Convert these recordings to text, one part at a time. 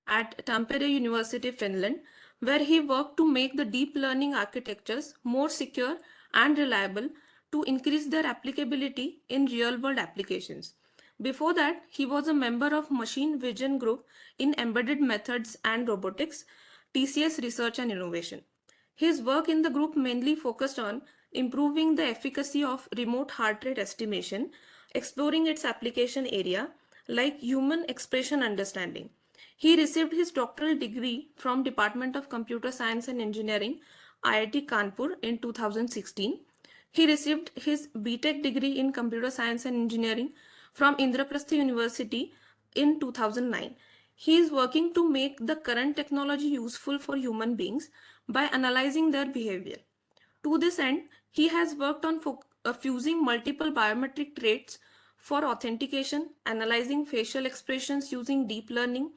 at Tampere University, Finland, where he worked to make the deep learning architectures more secure and reliable to increase their applicability in real-world applications. Before that, he was a member of Machine Vision Group in Embedded Methods and Robotics, TCS Research and Innovation. His work in the group mainly focused on improving the efficacy of remote heart rate estimation, exploring its application area like human expression understanding. He received his doctoral degree from Department of Computer Science and Engineering, IIT Kanpur in 2016. He received his BTech degree in Computer Science and Engineering from Indraprastha University in 2009. He is working to make the current technology useful for human beings by analyzing their behavior. To this end, he has worked on fusing multiple biometric traits for authentication, analyzing facial expressions using deep learning,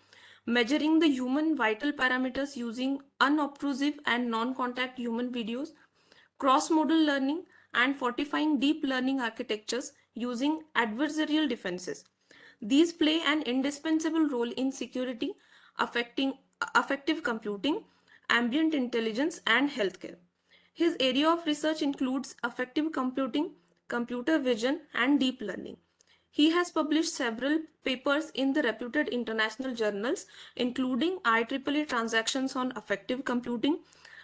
measuring the human vital parameters using unobtrusive and non-contact human videos, cross-modal learning, and fortifying deep learning architectures using adversarial defenses. These play an indispensable role in security, affecting effective computing, ambient intelligence, and healthcare. His area of research includes affective computing, computer vision, and deep learning. He has published several papers in the reputed international journals, including IEEE Transactions on Affective Computing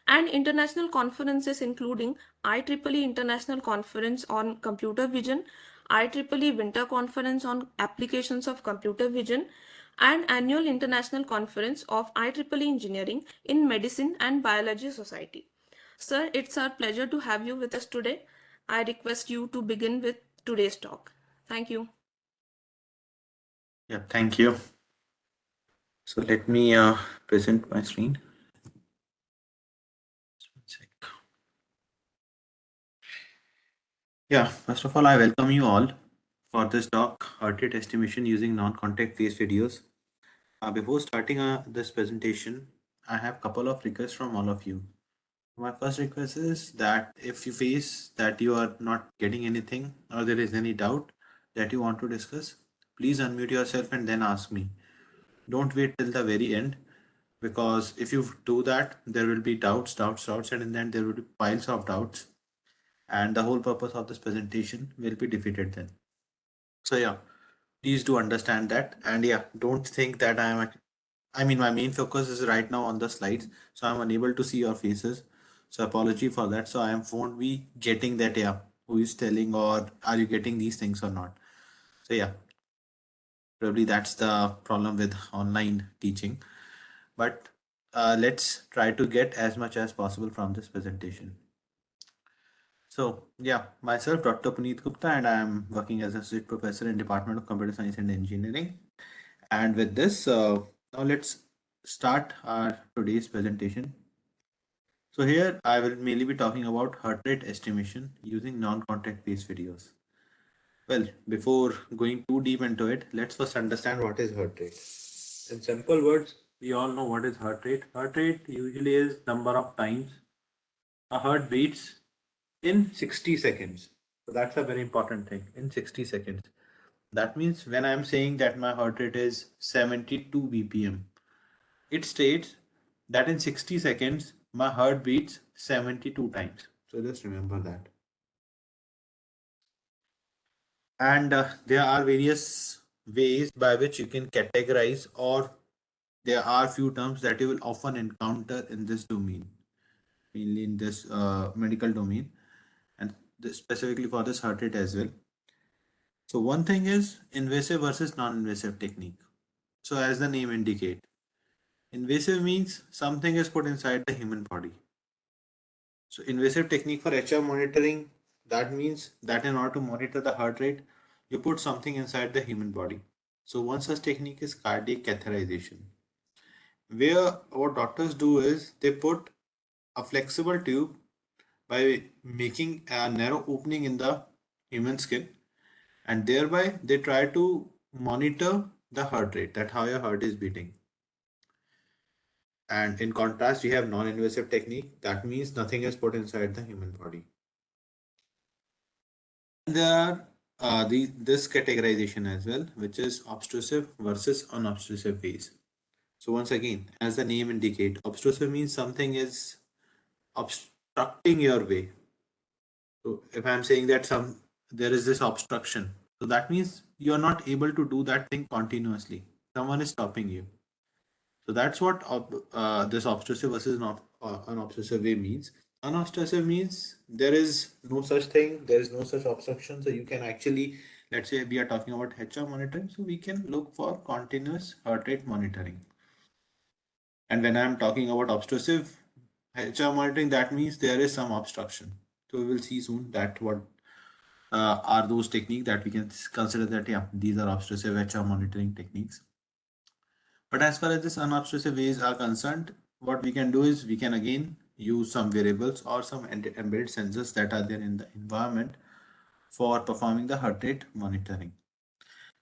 and international conferences including IEEE International Conference on Computer Vision, IEEE Winter Conference on Applications of Computer Vision, and Annual International Conference of IEEE Engineering in Medicine and Biology Society. Sir, it's our pleasure to have you with us today. I request you to begin with today's talk. Thank you. Yeah, thank you. So let me present my screen. Just one sec. Yeah, first of all, I welcome you all for this talk, heart rate estimation using non-contact face videos. Before starting this presentation, I have a couple of requests from all of you. My first request is that if you face that you are not getting anything or there is any doubt that you want to discuss, please unmute yourself and then ask me. Don't wait till the very end, because if you do that, there will be doubts, and in the end there will be piles of doubts, and the whole purpose of this presentation will be defeated then. So yeah, please do understand that, and yeah, don't think that I mean, my main focus is right now on the slides, so I'm unable to see your faces. So apology for that. So I won't be getting that, yeah, who is telling or are you getting these things or not. So yeah, probably that's the problem with online teaching. But let's try to get as much as possible from this presentation. So yeah, myself, Dr. Puneet Gupta, and I am working as associate professor in Department of Computer Science and Engineering. And with this, now let's start our today's presentation. So here I will mainly be talking about heart rate estimation using non-contact based videos. Well, before going too deep into it, let's first understand what is heart rate. In simple words, we all know what is heart rate. Heart rate usually is number of times a heart beats in 60 seconds. So that's a very important thing, in 60 seconds. That means when I'm saying that my heart rate is 72 BPM, it states that in 60 seconds my heart beats 72 times. So just remember that. And there are various ways by which you can categorize, or there are few terms that you will often encounter in this domain, mainly in this medical domain, and this specifically for this heart rate as well. So one thing is invasive versus non-invasive technique. So as the name indicate, invasive means something is put inside the human body. So invasive technique for HR monitoring, that means that in order to monitor the heart rate, you put something inside the human body. So one such technique is cardiac catheterization, where what doctors do is they put a flexible tube by making a narrow opening in the human skin, and thereby they try to monitor the heart rate, that how your heart is beating. And in contrast, we have non-invasive technique, that means nothing is put inside the human body. There are this categorization as well, which is obtrusive versus unobtrusive ways. So once again, as the name indicate, obtrusive means something is obstructing your way. So if I'm saying that there is this obstruction, so that means you are not able to do that thing continuously. Someone is stopping you. So that's what this obtrusive versus not unobtrusive way means. Unobtrusive means there is no such thing, there is no such obstruction. So you can actually, let's say we are talking about HR monitoring, so we can look for continuous heart rate monitoring. And when I'm talking about obtrusive HR monitoring, that means there is some obstruction. So we will see soon that what are those techniques that we can consider that, yeah, these are obtrusive HR monitoring techniques. But as far as this unobtrusive ways are concerned, what we can do is we can again use some variables or some embedded sensors that are there in the environment for performing the heart rate monitoring.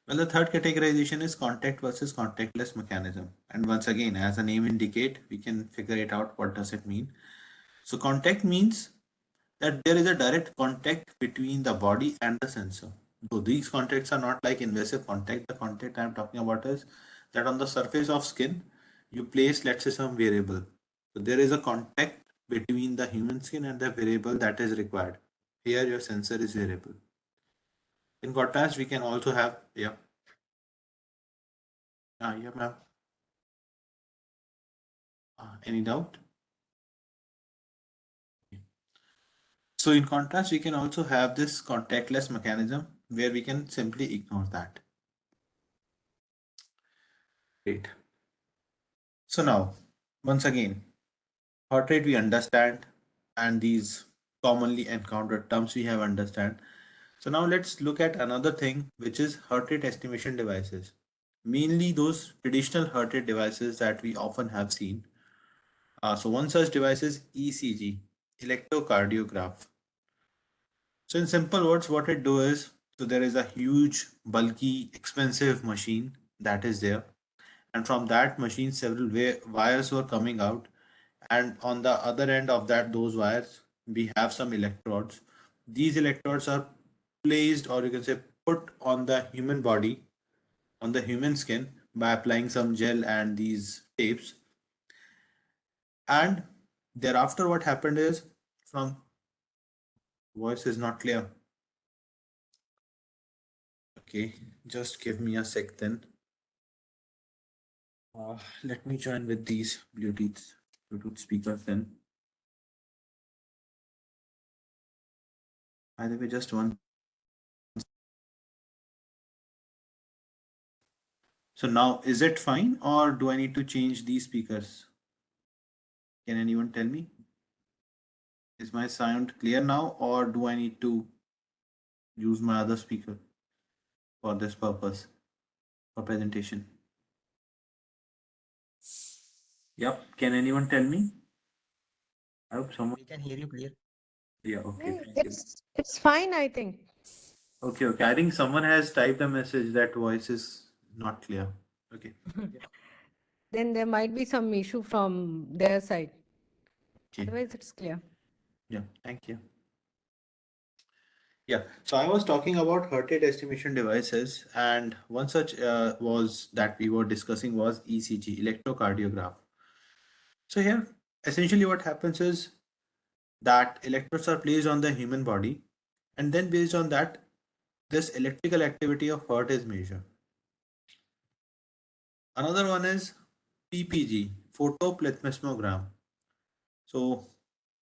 Well, the third categorization is contact versus contactless mechanism. And once again, as the name indicate, we can figure it out. What does it mean? So contact means that there is a direct contact between the body and the sensor. So these contacts are not like invasive contact. The contact I'm talking about is that on the surface of skin, you place, let's say, some variable. So there is a contact between the human skin and the variable that is required. Here your sensor is variable. In contrast, we can also have, yeah. Yeah, ma'am. Any doubt? So in contrast, we can also have this contactless mechanism where we can simply ignore that. Great. So now, once again, heart rate we understand, and these commonly encountered terms we have understand. So now let's look at another thing, which is heart rate estimation devices. Mainly those traditional heart rate devices that we often have seen. So one such device is ECG, electrocardiograph. So in simple words, what it do is, so there is a huge, bulky, expensive machine that is there, and from that machine, several wires were coming out, and on the other end of those wires, we have some electrodes. These electrodes are placed, or you can say, put on the human body, on the human skin by applying some gel and these tapes, and thereafter, what happened is, from voice is not clear. Okay, just give me a sec then. Let me join with these Bluetooth speakers then. By the way, just one. So now, is it fine, or do I need to change these speakers? Can anyone tell me? Is my sound clear now, or do I need to use my other speaker for this purpose, for presentation? Yep. Can anyone tell me? I hope someone. We can hear you clear. Yeah. Okay. Thank you. It's fine, I think. Okay. Okay. I think someone has typed a message that voice is not clear. Okay. Then there might be some issue from their side. Okay. Otherwise, it's clear. Yeah. Thank you. Yeah, so I was talking about heart rate estimation devices, and one such was that we were discussing was ECG, electrocardiograph. So here, essentially what happens is that electrodes are placed on the human body, and then based on that, this electrical activity of heart is measured. Another one is PPG, photoplethysmogram. So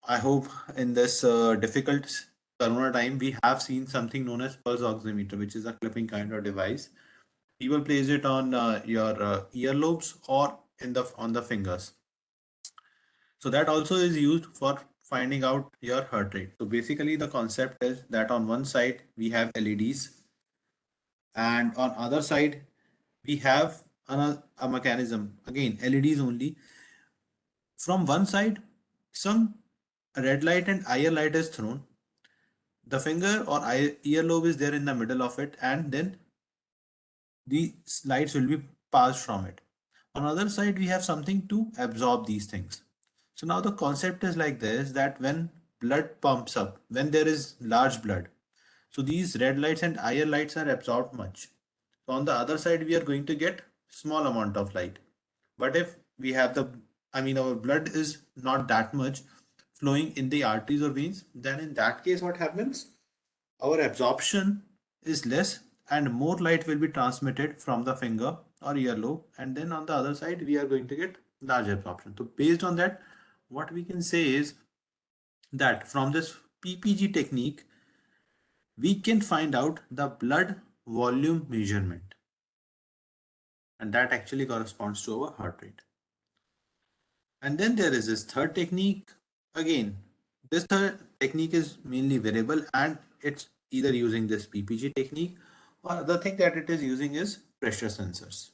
I hope in this difficult corona time, we have seen something known as pulse oximeter, which is a clipping kind of device. People place it on your earlobes or in the on the fingers. So that also is used for finding out your heart rate. So basically the concept is that on one side we have LEDs, and on other side we have a mechanism, again LEDs only. From one side some red light and IR light is thrown. The finger or earlobe is there in the middle of it, and then the lights will be passed from it. On the other side, we have something to absorb these things. So now the concept is like this, that when blood pumps up, when there is large blood, so these red lights and IR lights are absorbed much. So on the other side, we are going to get small amount of light. But if we have our blood is not that much flowing in the arteries or veins, then in that case, what happens? Our absorption is less and more light will be transmitted from the finger or earlobe, and then on the other side we are going to get large absorption. So based on that, what we can say is that from this PPG technique we can find out the blood volume measurement, and that actually corresponds to our heart rate. And then there is this third technique. Again, this third technique is mainly variable, and it's either using this PPG technique, or the thing that it is using is pressure sensors.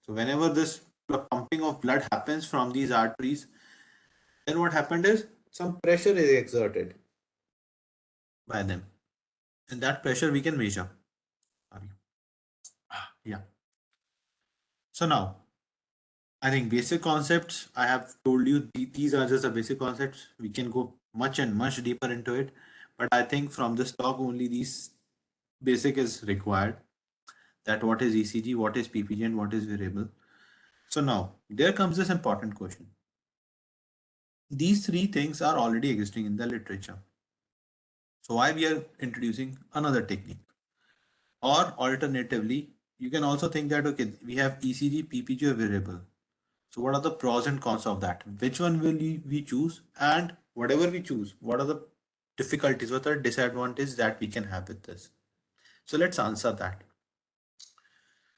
So whenever this pumping of blood happens from these arteries, then what happened is some pressure is exerted by them, and that pressure we can measure. Sorry. Yeah. So now I think basic concepts I have told you, these are just the basic concepts. We can go much and much deeper into it, but I think from this talk only these basic is required, that what is ECG, what is PPG, and what is variable. So now there comes this important question. These three things are already existing in the literature. So why we are introducing another technique? Or alternatively, you can also think that, okay, we have ECG, PPG, or variable. So what are the pros and cons of that? Which one will we choose? And whatever we choose, what are the difficulties, what are the disadvantages that we can have with this? So let's answer that.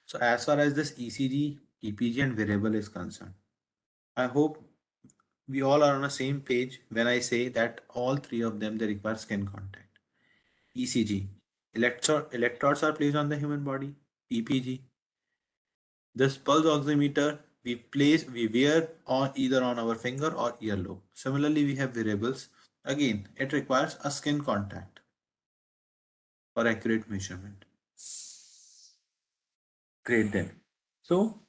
So as far as this ECG, PPG, and variable is concerned, I hope we all are on the same page when I say that all three of them, they require skin contact. ECG, electrodes are placed on the human body. PPG, this pulse oximeter we wear on either on our finger or earlobe. Similarly, we have variables. Again, it requires a skin contact for accurate measurement. Great then. So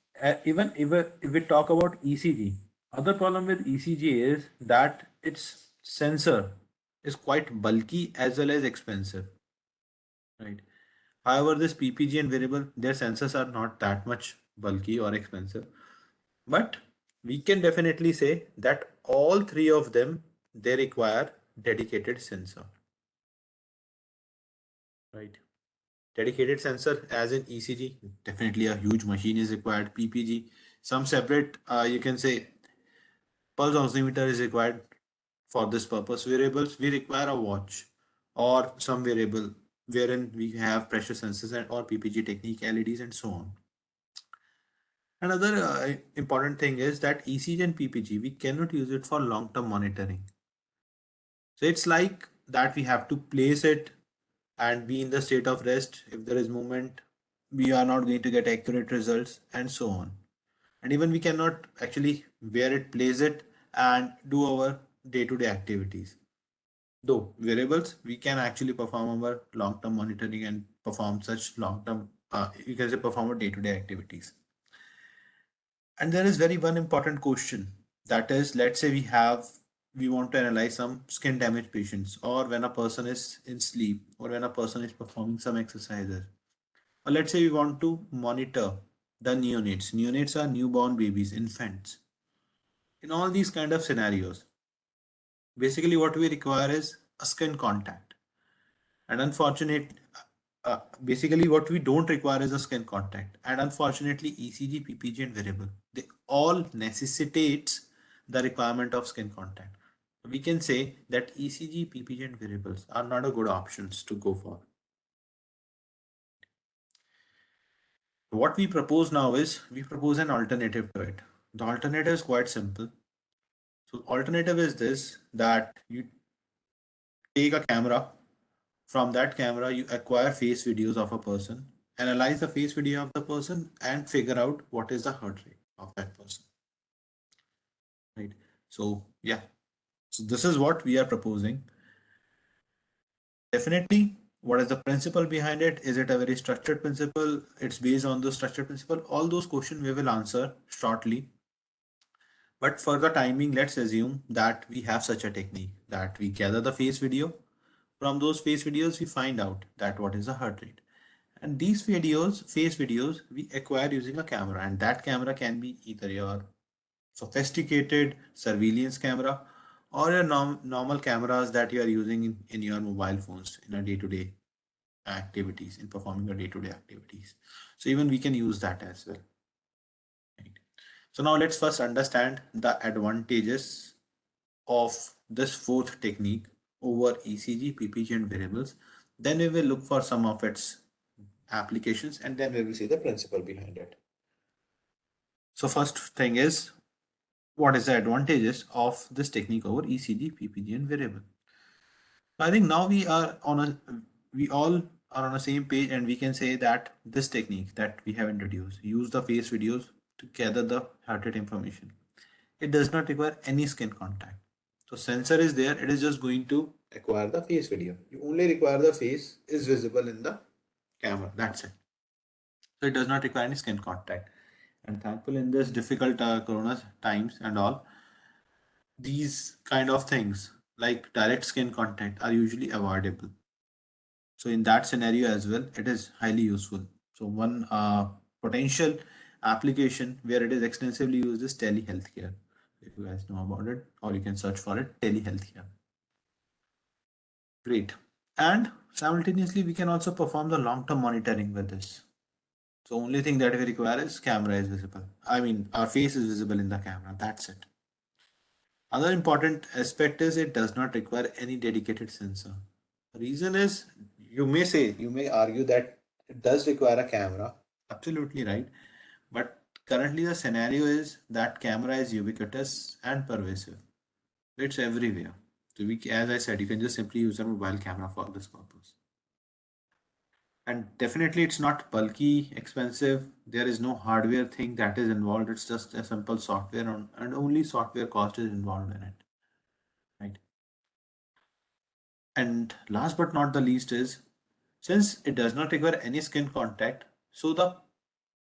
even if we talk about ECG, other problem with ECG is that its sensor is quite bulky as well as expensive, right? However, this PPG and variable, their sensors are not that much bulky or expensive. But we can definitely say that all three of them, they require dedicated sensor, right? Dedicated sensor as in ECG, definitely a huge machine is required. PPG, some separate, you can say pulse oximeter is required for this purpose. Variables, we require a watch or some variable wherein we have pressure sensors and or PPG technique, LEDs and so on. Another important thing is that ECG and PPG, we cannot use it for long-term monitoring. So it's like that we have to place it and be in the state of rest. If there is movement, we are not going to get accurate results and so on. And even we cannot actually wear it, place it and do our day-to-day activities. Though variables, we can actually perform our long-term monitoring and perform such long-term, you can say perform our day-to-day activities. And there is very one important question, that is, let's say we want to analyze some skin damage patients, or when a person is in sleep, or when a person is performing some exercises, or let's say we want to monitor the neonates. Neonates are newborn babies, infants. In all these kind of scenarios, basically what we require is a skin contact. And basically what we don't require is a skin contact. And unfortunately, ECG, PPG, and variable, they all necessitates the requirement of skin contact. We can say that ECG, PPG, and variables are not a good options to go for. What we propose now is we propose an alternative to it. The alternative is quite simple. So alternative is this, that you take a camera. From that camera, you acquire face videos of a person, analyze the face video of the person, and figure out what is the heart rate of that person. Right. So yeah. So this is what we are proposing. Definitely, what is the principle behind it? Is it a very structured principle? It's based on the structured principle. All those questions we will answer shortly. But for the timing, let's assume that we have such a technique that we gather the face video. From those face videos, we find out that what is the heart rate. And these videos, face videos, we acquire using a camera, and that camera can be either your sophisticated surveillance camera or your normal cameras that you are using in your mobile phones in a day-to-day activities, in performing your day-to-day activities. So even we can use that as well. Right. So now let's first understand the advantages of this fourth technique over ECG, PPG, and variables. Then we will look for some of its applications, and then we will see the principle behind it. So first thing is, what is the advantages of this technique over ECG, PPG, and variable? I think now we all are on the same page, and we can say that this technique that we have introduced, use the face videos to gather the heart rate information. It does not require any skin contact. So sensor is there, it is just going to acquire the face video. You only require the face is visible in the camera. That's it. So it does not require any skin contact. And thankful in this difficult corona times and all, these kind of things like direct skin contact are usually avoidable. So in that scenario as well, it is highly useful. So one potential application where it is extensively used is telehealthcare. If you guys know about it, or you can search for it, telehealthcare. Great. And simultaneously, we can also perform the long-term monitoring with this. So only thing that we require is camera is visible. I mean, our face is visible in the camera. That's it. Other important aspect is it does not require any dedicated sensor. The reason is, you may argue that it does require a camera. Absolutely right. But currently the scenario is that camera is ubiquitous and pervasive. It's everywhere. So as I said, you can just simply use a mobile camera for this purpose. And definitely it's not bulky, expensive. There is no hardware thing that is involved. It's just a simple software and only software cost is involved in it. Right. And last but not the least is, since it does not require any skin contact, so the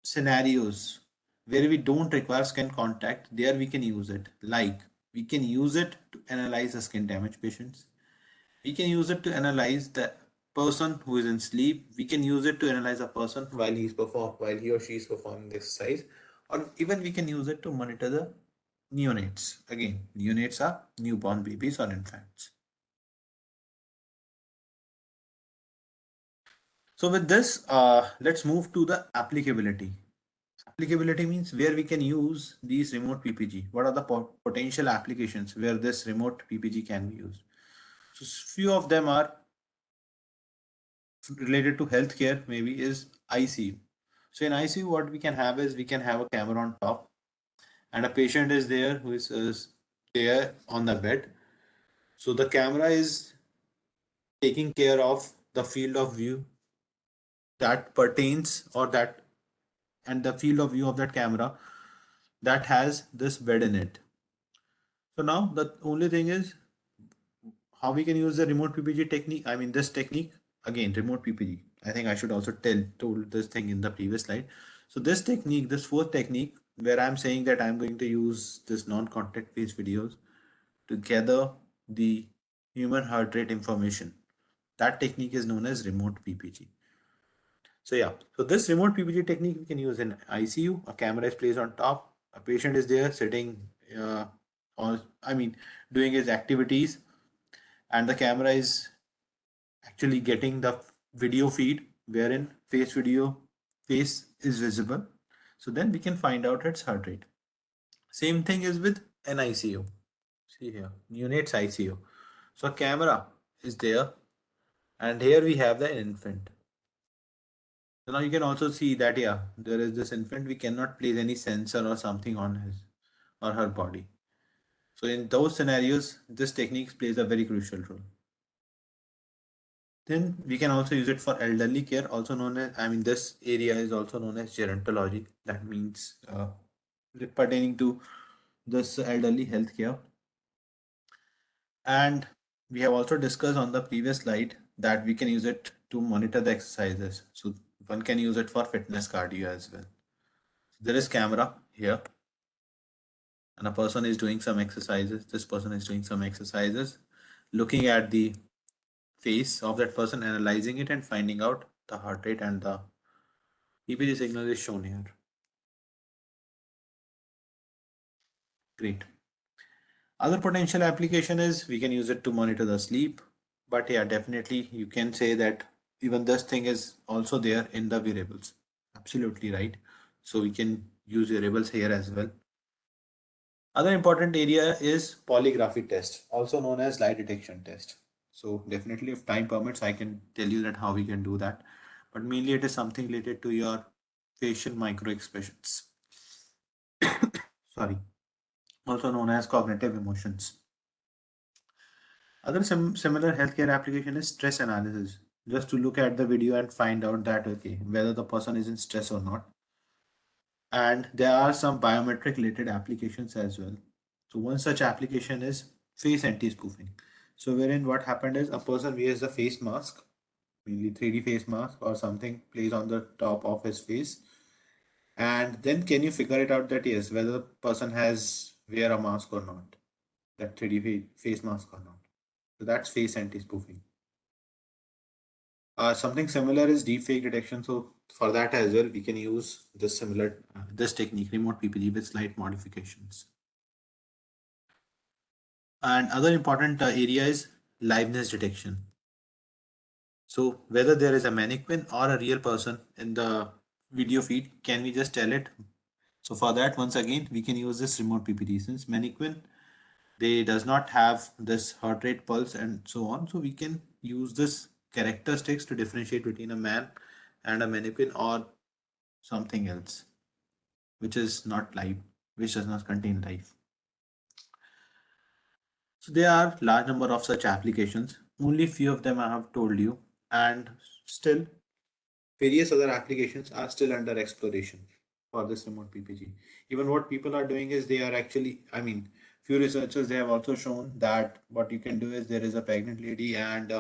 scenarios where we don't require skin contact, there we can use it. Like we can use it to analyze the skin damage patients. We can use it to analyze the person who is in sleep. We can use it to analyze a person while while he or she is performing the exercise, or even we can use it to monitor the neonates. Again, neonates are newborn babies or infants. So with this, let's move to the applicability. Applicability means where we can use these remote PPG. What are the potential applications where this remote PPG can be used? So few of them are related to healthcare, maybe is ICU. So in ICU, what we can have is we can have a camera on top, and a patient is there who is there on the bed. So the camera is taking care of the field of view that pertains or that and the field of view of that camera that has this bed in it. So now the only thing is how we can use the remote PPG technique. I mean this technique again, remote PPG. I think I should also told this thing in the previous slide. So this technique, this fourth technique, where I'm saying that I'm going to use this non-contact phase videos to gather the human heart rate information. That technique is known as remote PPG. So yeah, so this remote PPG technique we can use in ICU. A camera is placed on top. A patient is there sitting, doing his activities, and the camera is actually getting the video feed wherein face is visible. So then we can find out its heart rate. Same thing is with an ICU. See here, neonates ICU. So a camera is there, and here we have the infant. So now you can also see that, yeah, there is this infant. We cannot place any sensor or something on his or her body. So in those scenarios, this technique plays a very crucial role. Then we can also use it for elderly care, also known as, this area is also known as gerontology. That means pertaining to this elderly health care. And we have also discussed on the previous slide that we can use it to monitor the exercises. So one can use it for fitness cardio as well. There is camera here and a person is doing some exercises. This person is doing some exercises, looking at the face of that person, analyzing it and finding out the heart rate, and the PPG signal is shown here. Great. Other potential application is we can use it to monitor the sleep. But yeah, definitely you can say that even this thing is also there in the wearables. Absolutely right. So we can use wearables here as well. Other important area is polygraphy test, also known as lie detection test. So definitely if time permits, I can tell you that how we can do that. But mainly it is something related to your facial micro expressions. Sorry, also known as cognitive emotions. Other similar healthcare application is stress analysis. Just to look at the video and find out that okay, whether the person is in stress or not. And there are some biometric related applications as well. So one such application is face anti-spoofing. So wherein what happened is a person wears a face mask, mainly 3D face mask or something placed on the top of his face. And then can you figure it out that yes, whether the person has wear a mask or not, that 3D face mask or not. So that's face anti-spoofing. Something similar is deepfake detection. So for that as well, we can use this similar this technique, remote PPG with slight modifications. And other important area is liveness detection. So whether there is a mannequin or a real person in the video feed, can we just tell it? So for that, once again, we can use this remote PPT. Since mannequin, they does not have this heart rate, pulse, and so on. So we can use this characteristics to differentiate between a man and a mannequin or something else, which is not live, which does not contain life. So there are large number of such applications. Only few of them I have told you, and still various other applications are still under exploration for this remote PPG. Even what people are doing is they are actually, I mean, few researchers they have also shown that what you can do is there is a pregnant lady and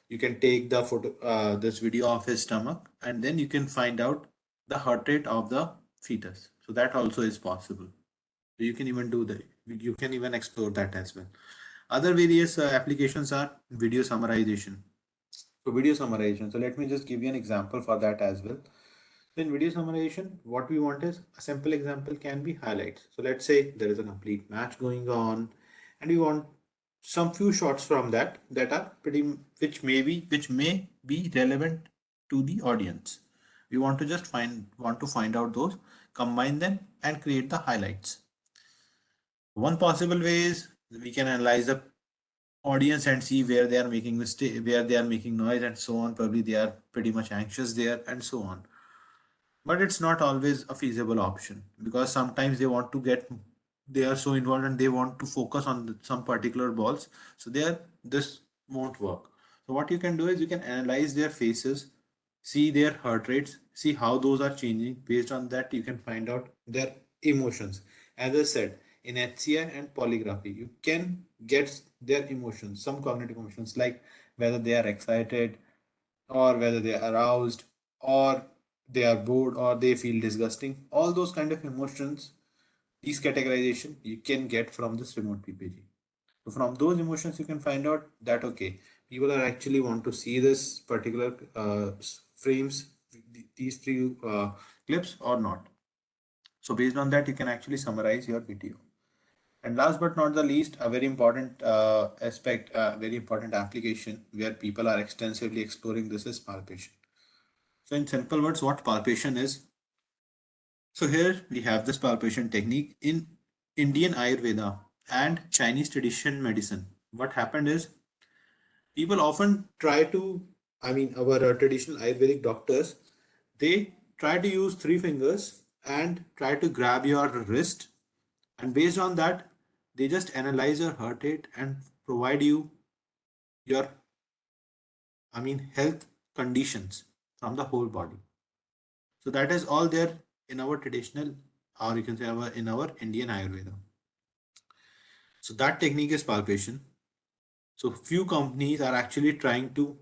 you can take the photo, this video of his stomach, and then you can find out the heart rate of the fetus. So that also is possible. So you can even do that. You can even explore that as well. Other various applications are video summarization. So video summarization. So let me just give you an example for that as well. So in video summarization, what we want is a simple example can be highlights. So let's say there is a complete match going on, and we want some few shots from that are pretty which may be relevant to the audience. We want to just find out those, combine them, and create the highlights. One possible way is we can analyze the audience and see where they are making mistake, where they are making noise and so on. Probably they are pretty much anxious there and so on. But it's not always a feasible option because sometimes they are so involved and they want to focus on some particular balls. So this won't work. So what you can do is you can analyze their faces, see their heart rates, see how those are changing. Based on that, you can find out their emotions. As I said, in HCI and polygraphy, you can get their emotions, some cognitive emotions like whether they are excited or whether they are aroused or they are bored or they feel disgusting. All those kind of emotions, these categorization you can get from this remote PPG. So from those emotions, you can find out that okay, people are actually want to see this particular frames, these few clips or not. So based on that, you can actually summarize your video. And last but not the least, a very important aspect, very important application where people are extensively exploring this is palpation. So in simple words, what palpation is? So here we have this palpation technique in Indian Ayurveda and Chinese tradition medicine. What happened is people often try to, I mean, our traditional Ayurvedic doctors, they try to use three fingers and try to grab your wrist, and based on that, they just analyze your heart rate and provide you your, I mean, health conditions from the whole body. So that is all there in our traditional, or you can say in our Indian Ayurveda. So that technique is palpation. So few companies are actually trying to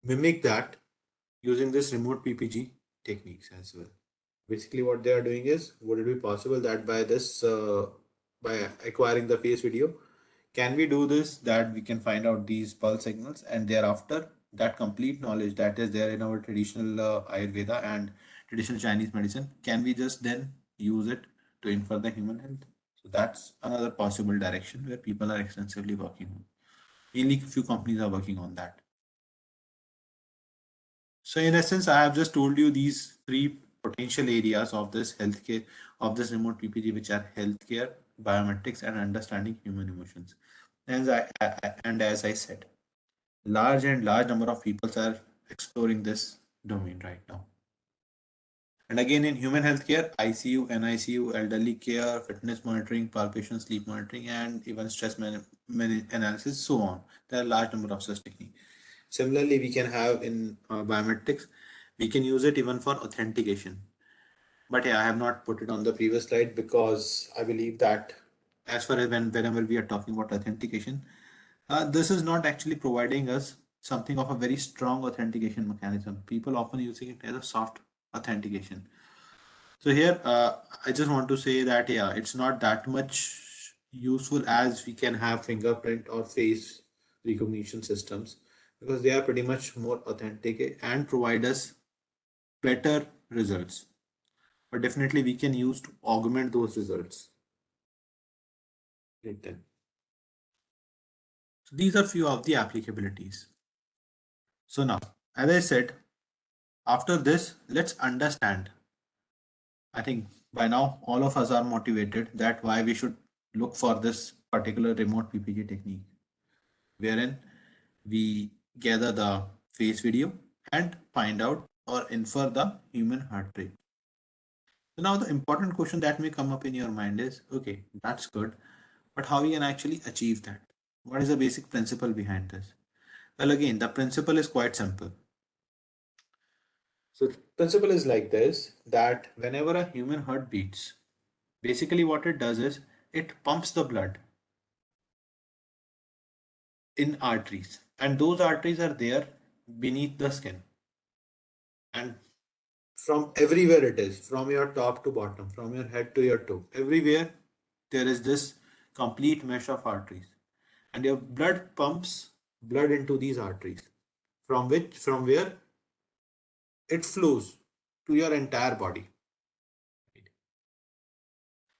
mimic that using this remote PPG techniques as well. Basically, what they are doing is, would it be possible that by acquiring the face video, can we do this that we can find out these pulse signals and thereafter that complete knowledge that is there in our traditional Ayurveda and traditional Chinese medicine, can we just then use it to infer the human health? So that's another possible direction where people are extensively working on. Mainly a few companies are working on that. So in essence, I have just told you these three potential areas of this healthcare, of this remote PPG, which are healthcare, biometrics, and understanding human emotions. And as I said, large number of people are exploring this domain right now. And again, in human healthcare, ICU, NICU, elderly care, fitness monitoring, palpation, sleep monitoring, and even stress analysis, so on. There are a large number of such techniques. Similarly, we can have in biometrics, we can use it even for authentication. But yeah, I have not put it on the previous slide because I believe that as far as whenever we are talking about authentication, this is not actually providing us something of a very strong authentication mechanism. People often using it as a soft authentication. So here, I just want to say that yeah, it's not that much useful as we can have fingerprint or face recognition systems because they are pretty much more authentic and provide us better results. But definitely we can use to augment those results. Great then. So these are few of the applicabilities. So now, as I said, after this, let's understand. I think by now all of us are motivated that why we should look for this particular remote PPG technique, wherein we gather the face video and find out or infer the human heart rate. So now the important question that may come up in your mind is, okay, that's good, but how we can actually achieve that? What is the basic principle behind this? Well, again, the principle is quite simple. So the principle is like this, that whenever a human heart beats, basically what it does is it pumps the blood in arteries, and those arteries are there beneath the skin, and from everywhere it is, from your top to bottom, from your head to your toe, everywhere there is this complete mesh of arteries, and your blood pumps blood into these arteries, from where it flows to your entire body.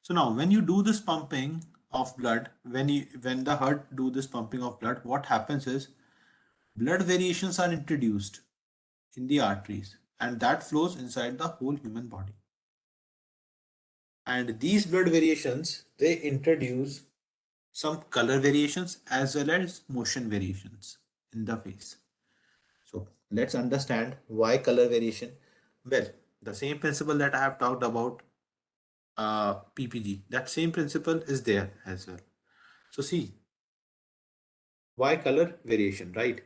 So now when you do this pumping of blood, when the heart do this pumping of blood, what happens is blood variations are introduced in the arteries, and that flows inside the whole human body. And these blood variations, they introduce some color variations as well as motion variations in the face. So let's understand why color variation. Well, the same principle that I have talked about PPG, that same principle is there as well. So see, why color variation, right?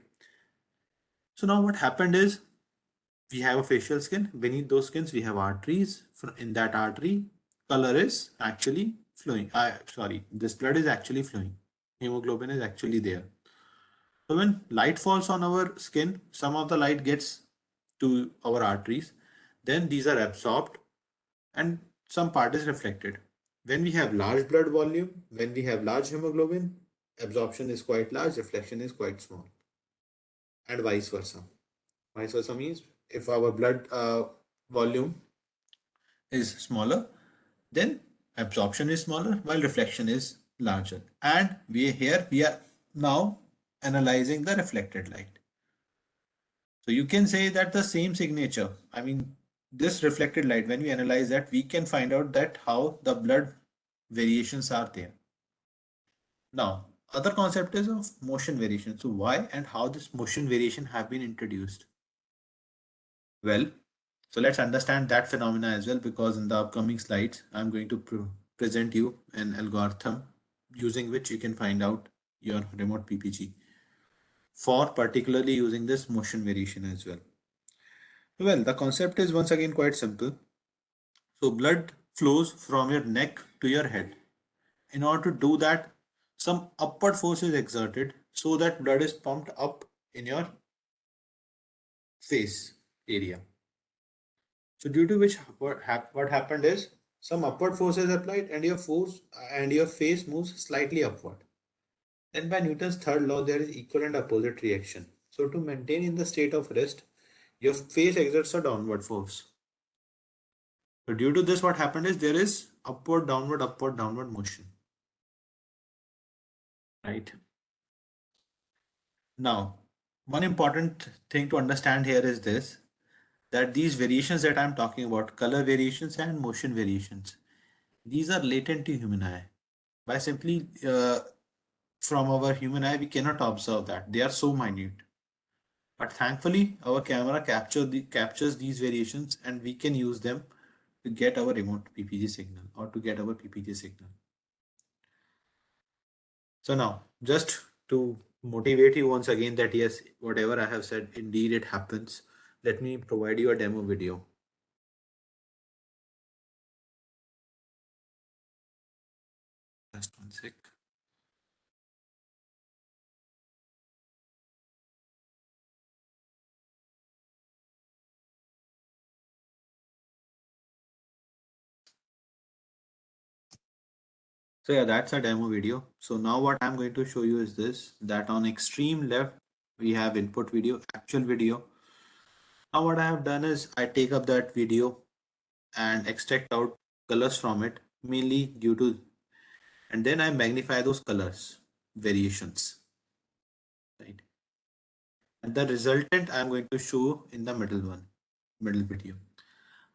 So now what happened is we have a facial skin. Beneath those skins, we have arteries. In that artery, color is actually flowing. Sorry, this blood is actually flowing. Hemoglobin is actually there. So when light falls on our skin, some of the light gets to our arteries. Then these are absorbed and some part is reflected. When we have large blood volume, when we have large hemoglobin, absorption is quite large, reflection is quite small, and vice versa. Vice versa means if our blood volume is smaller, then absorption is smaller while reflection is larger. And we are now analyzing the reflected light. So you can say that the same signature, I mean, this reflected light, when we analyze that, we can find out that how the blood variations are there. Now, other concept is of motion variation. So why and how this motion variation have been introduced? Well, so let's understand that phenomena as well, because in the upcoming slides, I'm going to present you an algorithm using which you can find out your remote PPG for particularly using this motion variation as well. Well, the concept is once again quite simple. So blood flows from your neck to your head. In order to do that, some upward force is exerted so that blood is pumped up in your face area. So due to which what happened is some upward force is applied and your face moves slightly upward. Then by Newton's third law, there is equal and opposite reaction. So to maintain in the state of rest, your face exerts a downward force. So due to this, what happened is there is upward, downward motion. right? Now, one important thing to understand here is this, that these variations that I'm talking about, color variations and motion variations, these are latent to human eye. By simply from our human eye, we cannot observe that. They are so minute. But thankfully, our camera captures these variations and we can use them to get our remote PPG signal or to get our PPG signal. So now, just to motivate you once again that yes, whatever I have said, indeed it happens, let me provide you a demo video. Just one sec. So yeah, that's a demo video. So now what I'm going to show you is this, that on extreme left, we have input video, actual video. Now what I have done is I take up that video and extract out colors from it, mainly due to, and then I magnify those colors, variations, right? And the resultant I'm going to show in the middle video.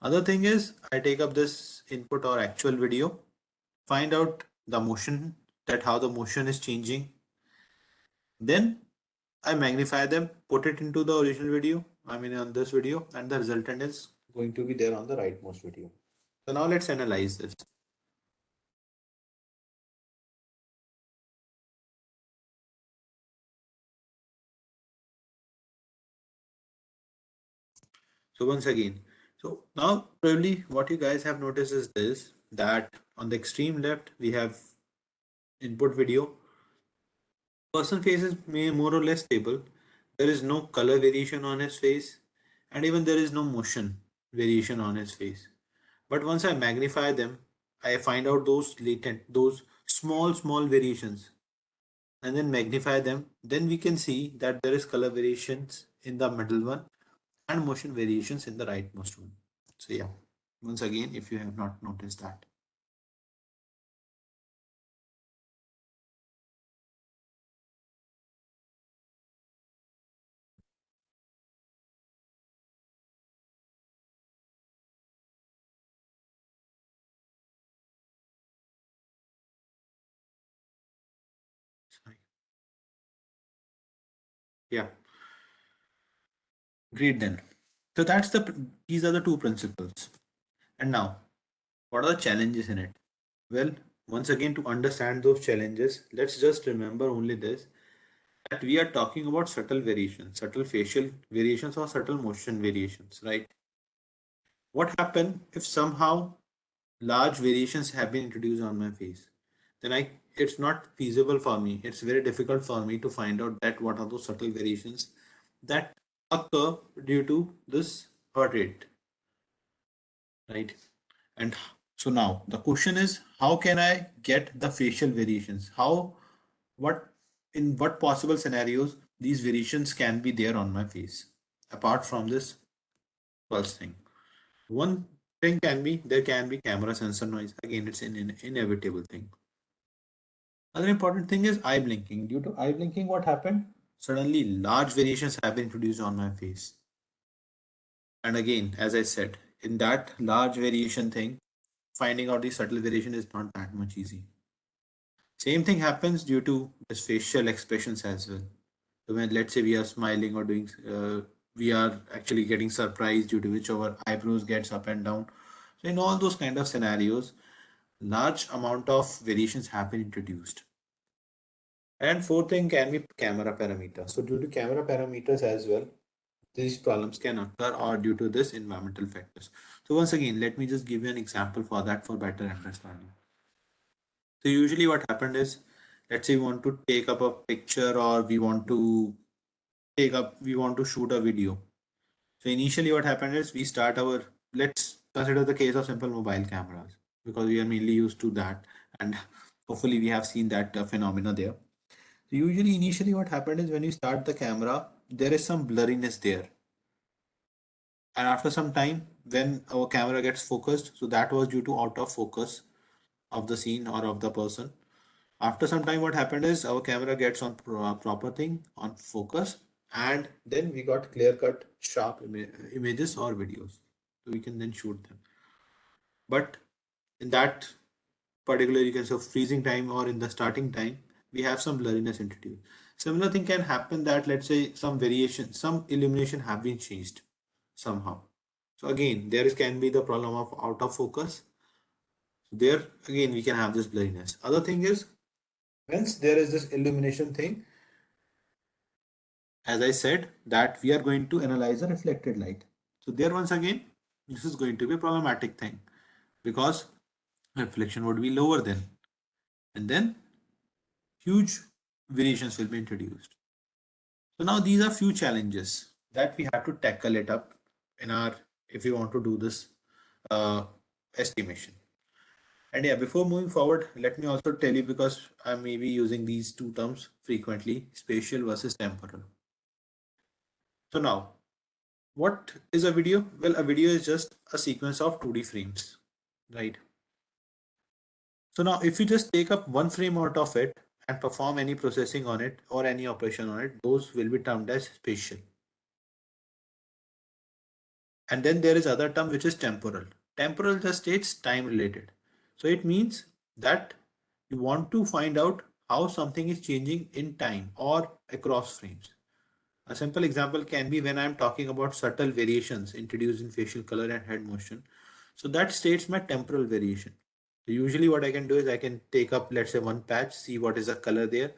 Other thing is I take up this input or actual video, find out the motion, that how the motion is changing. Then I magnify them, put it into the original video, I mean on this video, and the resultant is going to be there on the rightmost video. So now let's analyze this. So once again, so now probably what you guys have noticed is this, that on the extreme left we have input video. Person face is more or less stable. There is no color variation on his face, and even there is no motion variation on his face. But once I magnify them, I find out those latent, those small variations, and then magnify them. Then we can see that there is color variations in the middle one and motion variations in the rightmost one. So yeah, once again, if you have not noticed that. Sorry. Yeah, great then. So these are the two principles. And now, what are the challenges in it? Well, once again, to understand those challenges, let's just remember only this, that we are talking about subtle variations, subtle facial variations or subtle motion variations, right? What happen if somehow large variations have been introduced on my face? Then it's not feasible for me. It's very difficult for me to find out that what are those subtle variations that occur due to this heart rate, right? And so now the question is, how can I get the facial variations? What, in what possible scenarios these variations can be there on my face, apart from this pulse thing? One thing can be, there can be camera sensor noise. Again, it's an inevitable thing. Another important thing is eye blinking. Due to eye blinking, what happened? Suddenly large variations have been introduced on my face. And again, as I said, in that large variation thing, finding out the subtle variation is not that much easy. Same thing happens due to this facial expressions as well. So when let's say we are smiling or doing, we are actually getting surprised due to which our eyebrows gets up and down. So in all those kind of scenarios, large amount of variations have been introduced. And fourth thing can be camera parameters. So due to camera parameters as well, these problems can occur or due to this environmental factors. So once again, let me just give you an example for that for better understanding. So usually what happened is, let's say we want to take up a picture or we want to shoot a video. So initially what happened is we start let's consider the case of simple mobile cameras because we are mainly used to that, and hopefully we have seen that phenomena there. So usually initially what happened is when you start the camera, there is some blurriness there. And after some time, when our camera gets focused, so that was due to out of focus of the scene or of the person. After some time, what happened is our camera gets on proper thing on focus, and then we got clear cut, sharp images or videos. So we can then shoot them. But in that particular, you can say freezing time or in the starting time, we have some blurriness introduced. Similar thing can happen that let's say some variation, some illumination have been changed somehow. So again, there is can be the problem of out of focus. There again, we can have this blurriness. Other thing is, once there is this illumination thing, as I said, that we are going to analyze the reflected light. So there once again, this is going to be a problematic thing because reflection would be lower then, and then huge variations will be introduced. So now these are few challenges that we have to tackle it up in our, if we want to do this uh, estimation. And yeah, before moving forward, let me also tell you, because I may be using these two terms frequently, spatial versus temporal. So now, what is a video? Well, a video is just a sequence of 2D frames, right? So now if you just take up one frame out of it and perform any processing on it or any operation on it, those will be termed as spatial. And then there is other term which is temporal. Temporal just states time related. So it means that you want to find out how something is changing in time or across frames. A simple example can be when I'm talking about subtle variations introduced in facial color and head motion. So that states my temporal variation. So usually what I can do is I can take up, let's say, one patch, see what is the color there,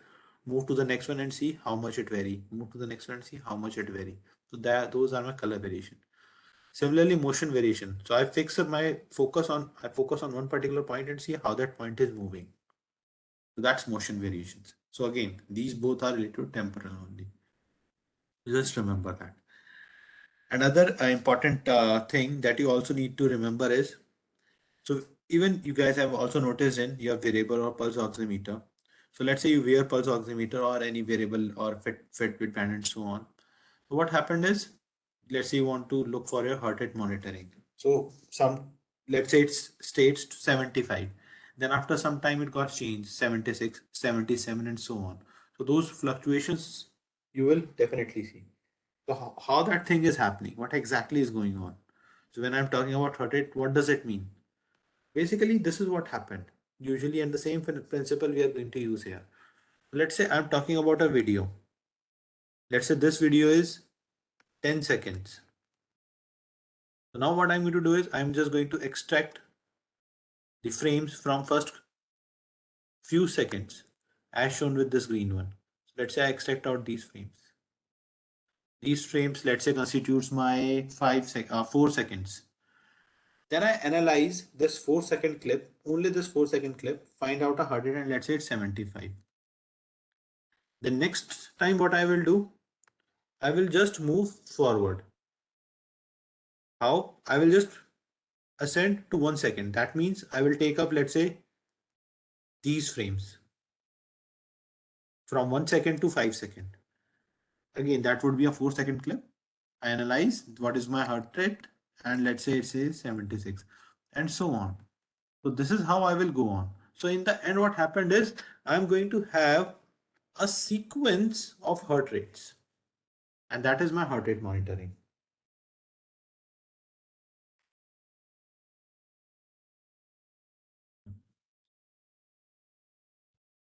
move to the next one and see how much it vary, move to the next one and see how much it vary. So that those are my color variation. Similarly, motion variation. So I I focus on one particular point and see how that point is moving. So that's motion variations. So again, these both are related to temporal only. Just remember that. Another important thing that you also need to remember is, so even you guys have also noticed in your variable or pulse oximeter. So let's say you wear pulse oximeter or any variable or Fitbit band and so on. So what happened is, let's say you want to look for your heart rate monitoring. So let's say it's states to 75. Then after some time it got changed 76, 77 and so on. So those fluctuations you will definitely see. So how that thing is happening, what exactly is going on. So when I'm talking about heart rate, what does it mean? Basically, this is what happened. Usually, and the same principle we are going to use here. Let's say I'm talking about a video. Let's say this video is 10 seconds. So now what I'm going to do is I'm just going to extract the frames from first few seconds as shown with this green one. So let's say I extract out these frames. These frames, let's say, constitutes my 4 seconds. Then I analyze this 4 second clip, only this 4 second clip, find out a heart rate and let's say it's 75. The next time what I will do, I will just move forward. How? I will just ascend to 1 second. That means I will take up, let's say, these frames from 1 second to 5 second. Again, that would be a 4 second clip. I analyze what is my heart rate and let's say it says 76 and so on. So this is how I will go on. So in the end, what happened is I'm going to have a sequence of heart rates, and that is my heart rate monitoring.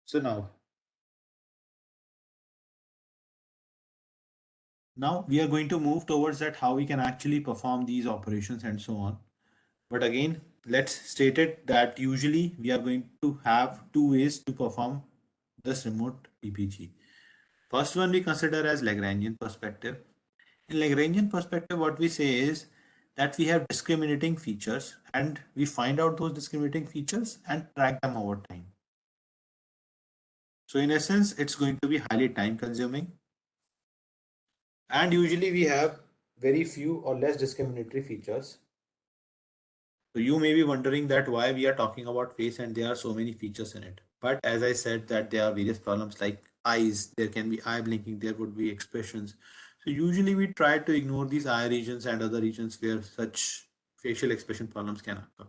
So now we are going to move towards that how we can actually perform these operations and so on. But again, let's state it that usually we are going to have two ways to perform this remote PPG. First one we consider as Lagrangian perspective. In Lagrangian perspective, what we say is that we have discriminating features and we find out those discriminating features and track them over time. So in essence, it's going to be highly time consuming. And usually we have very few or less discriminatory features. So you may be wondering that why we are talking about face and there are so many features in it. But as I said that there are various problems like eyes, there can be eye blinking, there would be expressions. So usually we try to ignore these eye regions and other regions where such facial expression problems can occur.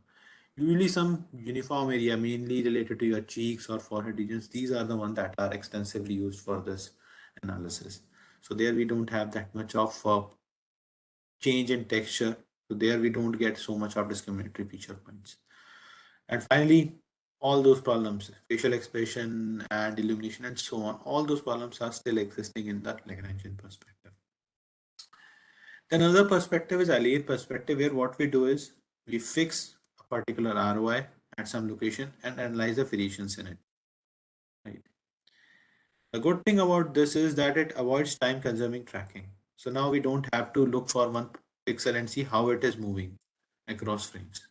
Usually some uniform area, mainly related to your cheeks or forehead regions. These are the ones that are extensively used for this analysis. So there we don't have that much of change in texture. So there we don't get so much of discriminatory feature points. And finally, all those problems, facial expression and illumination and so on, all those problems are still existing in the Lagrangian perspective. Then another perspective is alien perspective, where what we do is we fix a particular ROI at some location and analyze the variations in it. Right. The good thing about this is that it avoids time consuming tracking. So now we don't have to look for one pixel and see how it is moving across frames.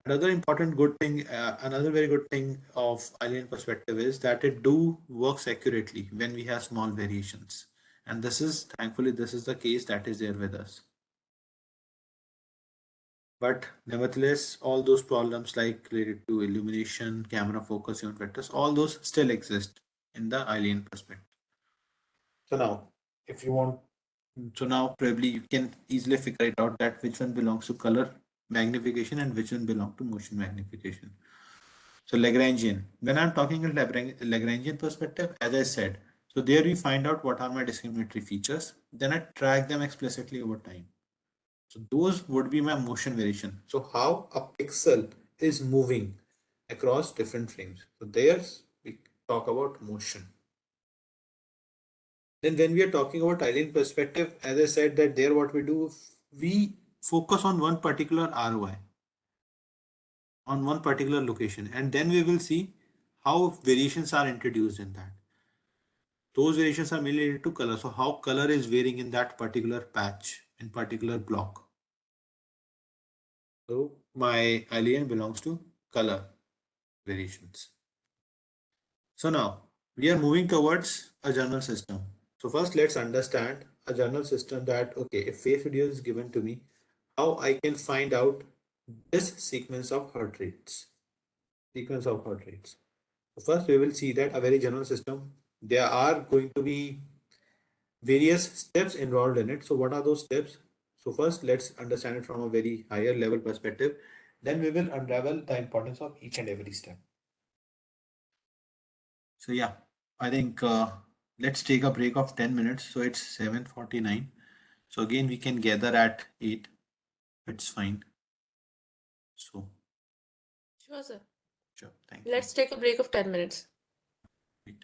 Another important good thing, another very good thing of alien perspective is that it do works accurately when we have small variations. And this is, thankfully, this is the case that is there with us. But nevertheless, all those problems like related to illumination, camera focus, event vectors, all those still exist in the alien perspective. So now, if you want, so now probably you can easily figure it out that which one belongs to color magnification and which one belong to motion magnification. So Lagrangian, when I'm talking in Lagrangian perspective, as I said, so there we find out what are my discriminatory features, then I track them explicitly over time. So those would be my motion variation. So how a pixel is moving across different frames. So there's we talk about motion. Then when we are talking about alien perspective, as I said that there what we do, we focus on one particular ROI on one particular location, and then we will see how variations are introduced in that. Those variations are mainly related to color. So how color is varying in that particular patch, in particular block. So my alien belongs to color variations. So now we are moving towards a journal system. So first let's understand a journal system that, okay, if face video is given to me, how I can find out this sequence of heart rates. Sequence of heart rates. So first we will see that a very general system, there are going to be various steps involved in it. So what are those steps? So first let's understand it from a very higher level perspective. Then we will unravel the importance of each and every step. So yeah, I think let's take a break of 10 minutes. So it's 7:49. So again, we can gather at 8. It's fine. So Sure, sir. sure, thank you. Let's take a break of 10 minutes. Wait.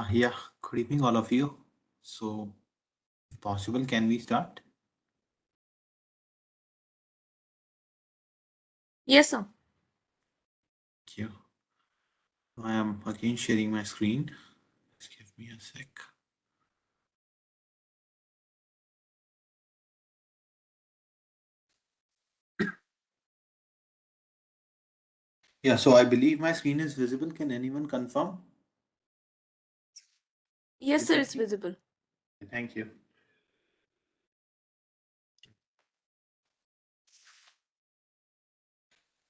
Yeah, good evening, all of you. So, if possible, can we start? Yes, sir. Thank you. I am again sharing my screen. Just give me a sec. Yeah, so I believe my screen is visible. Can anyone confirm? Yes, You sir, can it's see? visible. Thank you.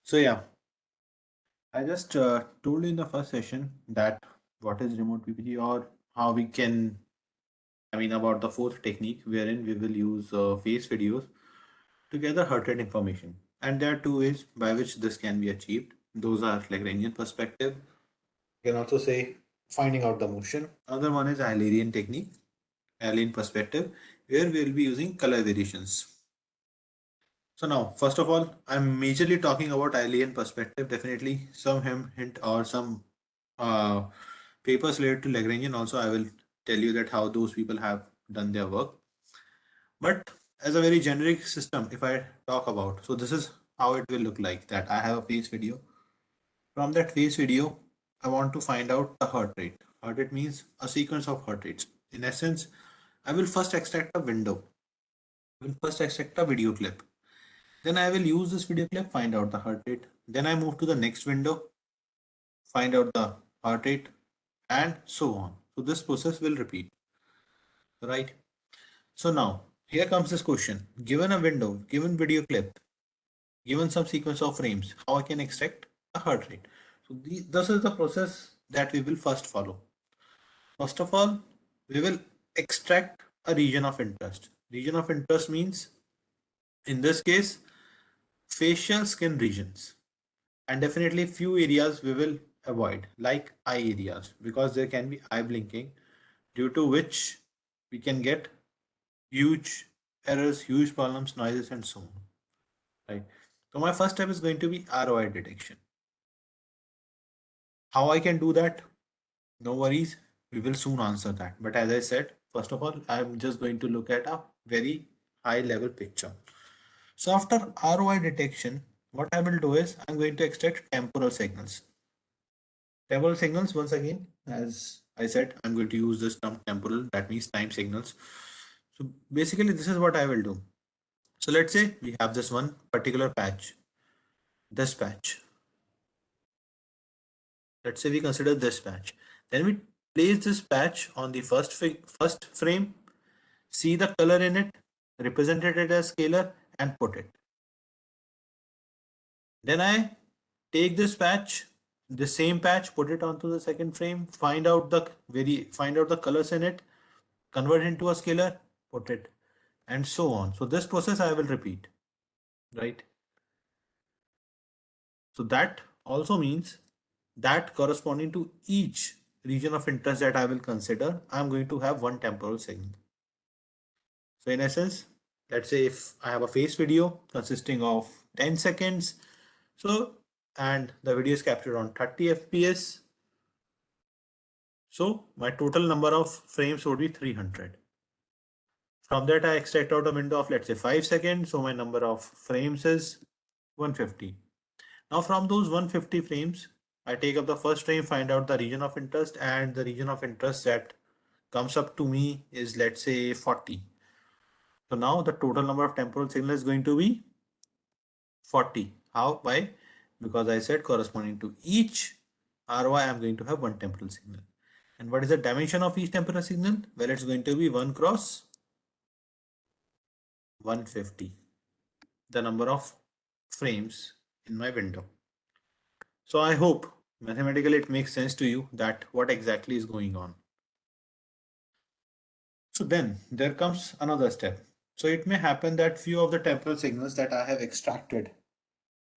So, yeah, I just told you in the first session that what is remote PPT or how we can, about the fourth technique wherein we will use face videos to gather heart rate information. And there are two ways by which this can be achieved. Those are Lagrangian perspective. You can also say finding out the motion. Another one is Eulerian technique, Eulerian perspective, where we will be using color variations. So now, first of all, I'm majorly talking about Eulerian perspective. Definitely some hint or some uh, papers related to Lagrangian also I will tell you that how those people have done their work. But as a very generic system, if I talk about, so this is how it will look like that I have a face video. From that face video, I want to find out the heart rate. Heart rate means a sequence of heart rates. In essence, I will first extract a window. I will first extract a video clip. Then I will use this video clip, find out the heart rate. Then I move to the next window, find out the heart rate, and so on. So this process will repeat, right? So now, here comes this question. Given a window, given video clip, given some sequence of frames, how I can extract a heart rate. So this is the process that we will first follow. First of all, we will extract a region of interest. Region of interest means, in this case, facial skin regions. And definitely few areas we will avoid, like eye areas, because there can be eye blinking, due to which we can get huge errors, huge problems, noises, and so on. Right. So my first step is going to be ROI detection. How I can do that? No worries, we will soon answer that. But as I said, first of all, I'm just going to look at a very high level picture. So after ROI detection, what I will do is I'm going to extract temporal signals. Temporal signals, once again, as I said, I'm going to use this term temporal, that means time signals. So basically, this is what I will do. So let's say we have this one particular patch, this patch. Let's say we consider this patch. Then we place this patch on the first frame, see the color in it, represent it as scalar, and put it. Then I take this patch, the same patch, put it onto the second frame, find out the colors in it, convert it into a scalar, put it, and so on. So this process I will repeat, right? So that also means that corresponding to each region of interest that I will consider, I'm going to have one temporal signal. So in essence, let's say if I have a face video consisting of 10 seconds, so and the video is captured on 30 fps, so my total number of frames would be 300. From that I extract out a window of, let's say, 5 seconds, so my number of frames is 150. Now from those 150 frames, I take up the first frame, find out the region of interest, and the region of interest that comes up to me is, let's say, 40. So now the total number of temporal signals is going to be 40. How? Why? Because I said corresponding to each ROI, I'm going to have one temporal signal. And what is the dimension of each temporal signal? Well, it's going to be 1 cross 150, the number of frames in my window. So I hope mathematically it makes sense to you that what exactly is going on. So then there comes another step. So it may happen that few of the temporal signals that I have extracted,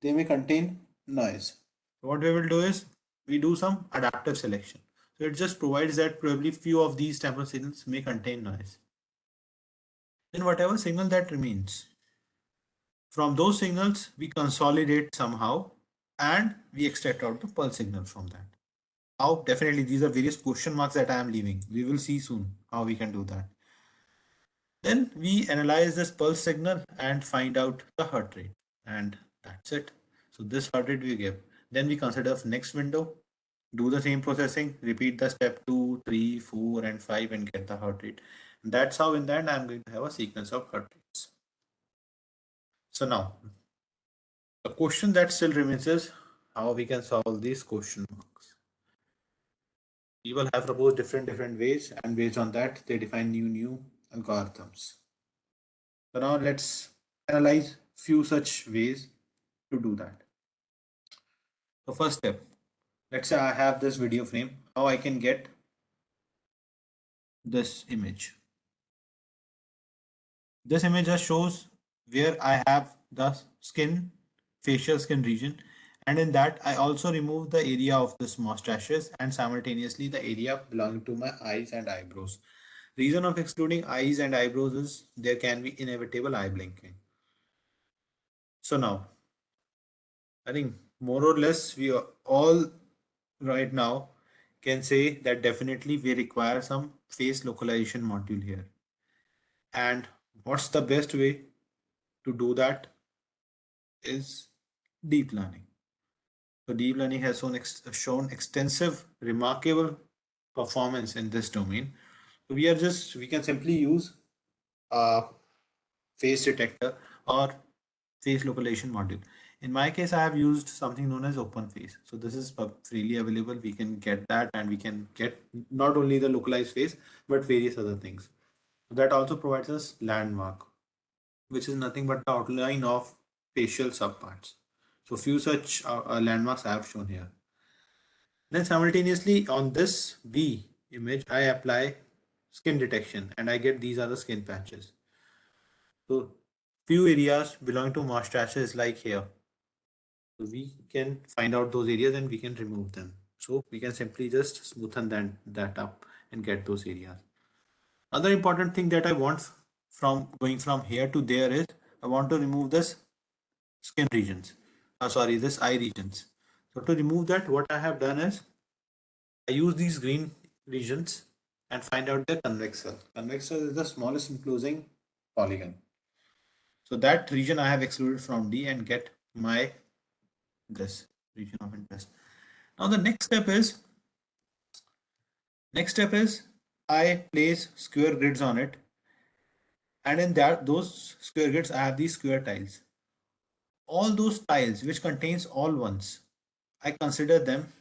they may contain noise. So what we will do is we do some adaptive selection. So it just provides that probably few of these temporal signals may contain noise. Then whatever signal that remains, from those signals we consolidate somehow and we extract out the pulse signal from that. How? Definitely, these are various question marks that I am leaving. We will see soon how we can do that. Then we analyze this pulse signal and find out the heart rate. And that's it. So this heart rate we give. Then we consider next window, do the same processing, repeat the step 2, 3, 4, and 5 and get the heart rate. That's how in the end I'm going to have a sequence of heart rates. So now, the question that still remains is how we can solve these question marks. People have proposed different ways, and based on that, they define new algorithms. So now let's analyze few such ways to do that. So first step, let's say I have this video frame, how I can get this image. This image just shows where I have the skin, facial skin region, and in that I also remove the area of this mustaches and simultaneously the area belonging to my eyes and eyebrows. Reason of excluding eyes and eyebrows is there can be inevitable eye blinking. So now, I think more or less we are all right now can say that definitely we require some face localization module here. And what's the best way to do that is deep learning. So deep learning has shown extensive, remarkable performance in this domain. So we can simply use a face detector or face localization module. In my case, I have used something known as OpenFace. So this is freely available. We can get that and we can get not only the localized face, but various other things. That also provides us landmark, which is nothing but the outline of facial subparts. So few such landmarks I have shown here. Then simultaneously on this B image, I apply skin detection and I get these are the skin patches. So few areas belong to mustaches like here. So we can find out those areas and we can remove them. So we can simply just smoothen that up and get those areas. Other important thing that I want from going from here to there is I want to remove this skin regions. Sorry, this eye regions. So to remove that, what I have done is I use these green regions and find out the convex cell. Convex cell is the smallest enclosing polygon. So that region I have excluded from D and get my this region of interest. Now the next step is I place square grids on it, and in that those square grids I have these square tiles. All those tiles which contains all ones, I consider them,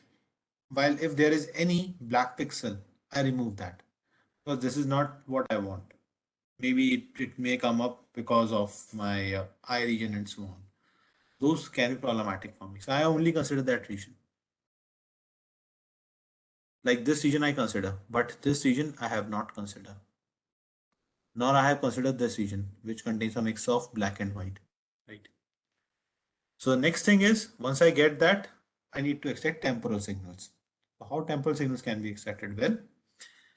while if there is any black pixel, I remove that because this is not what I want. Maybe it may come up because of my eye region and so on. Those can be problematic for me. So I only consider that region. Like this region I consider, but this region I have not considered. Nor I have considered this region, which contains a mix of black and white. Right. So the next thing is, once I get that, I need to extract temporal signals. So how temporal signals can be extracted? Well,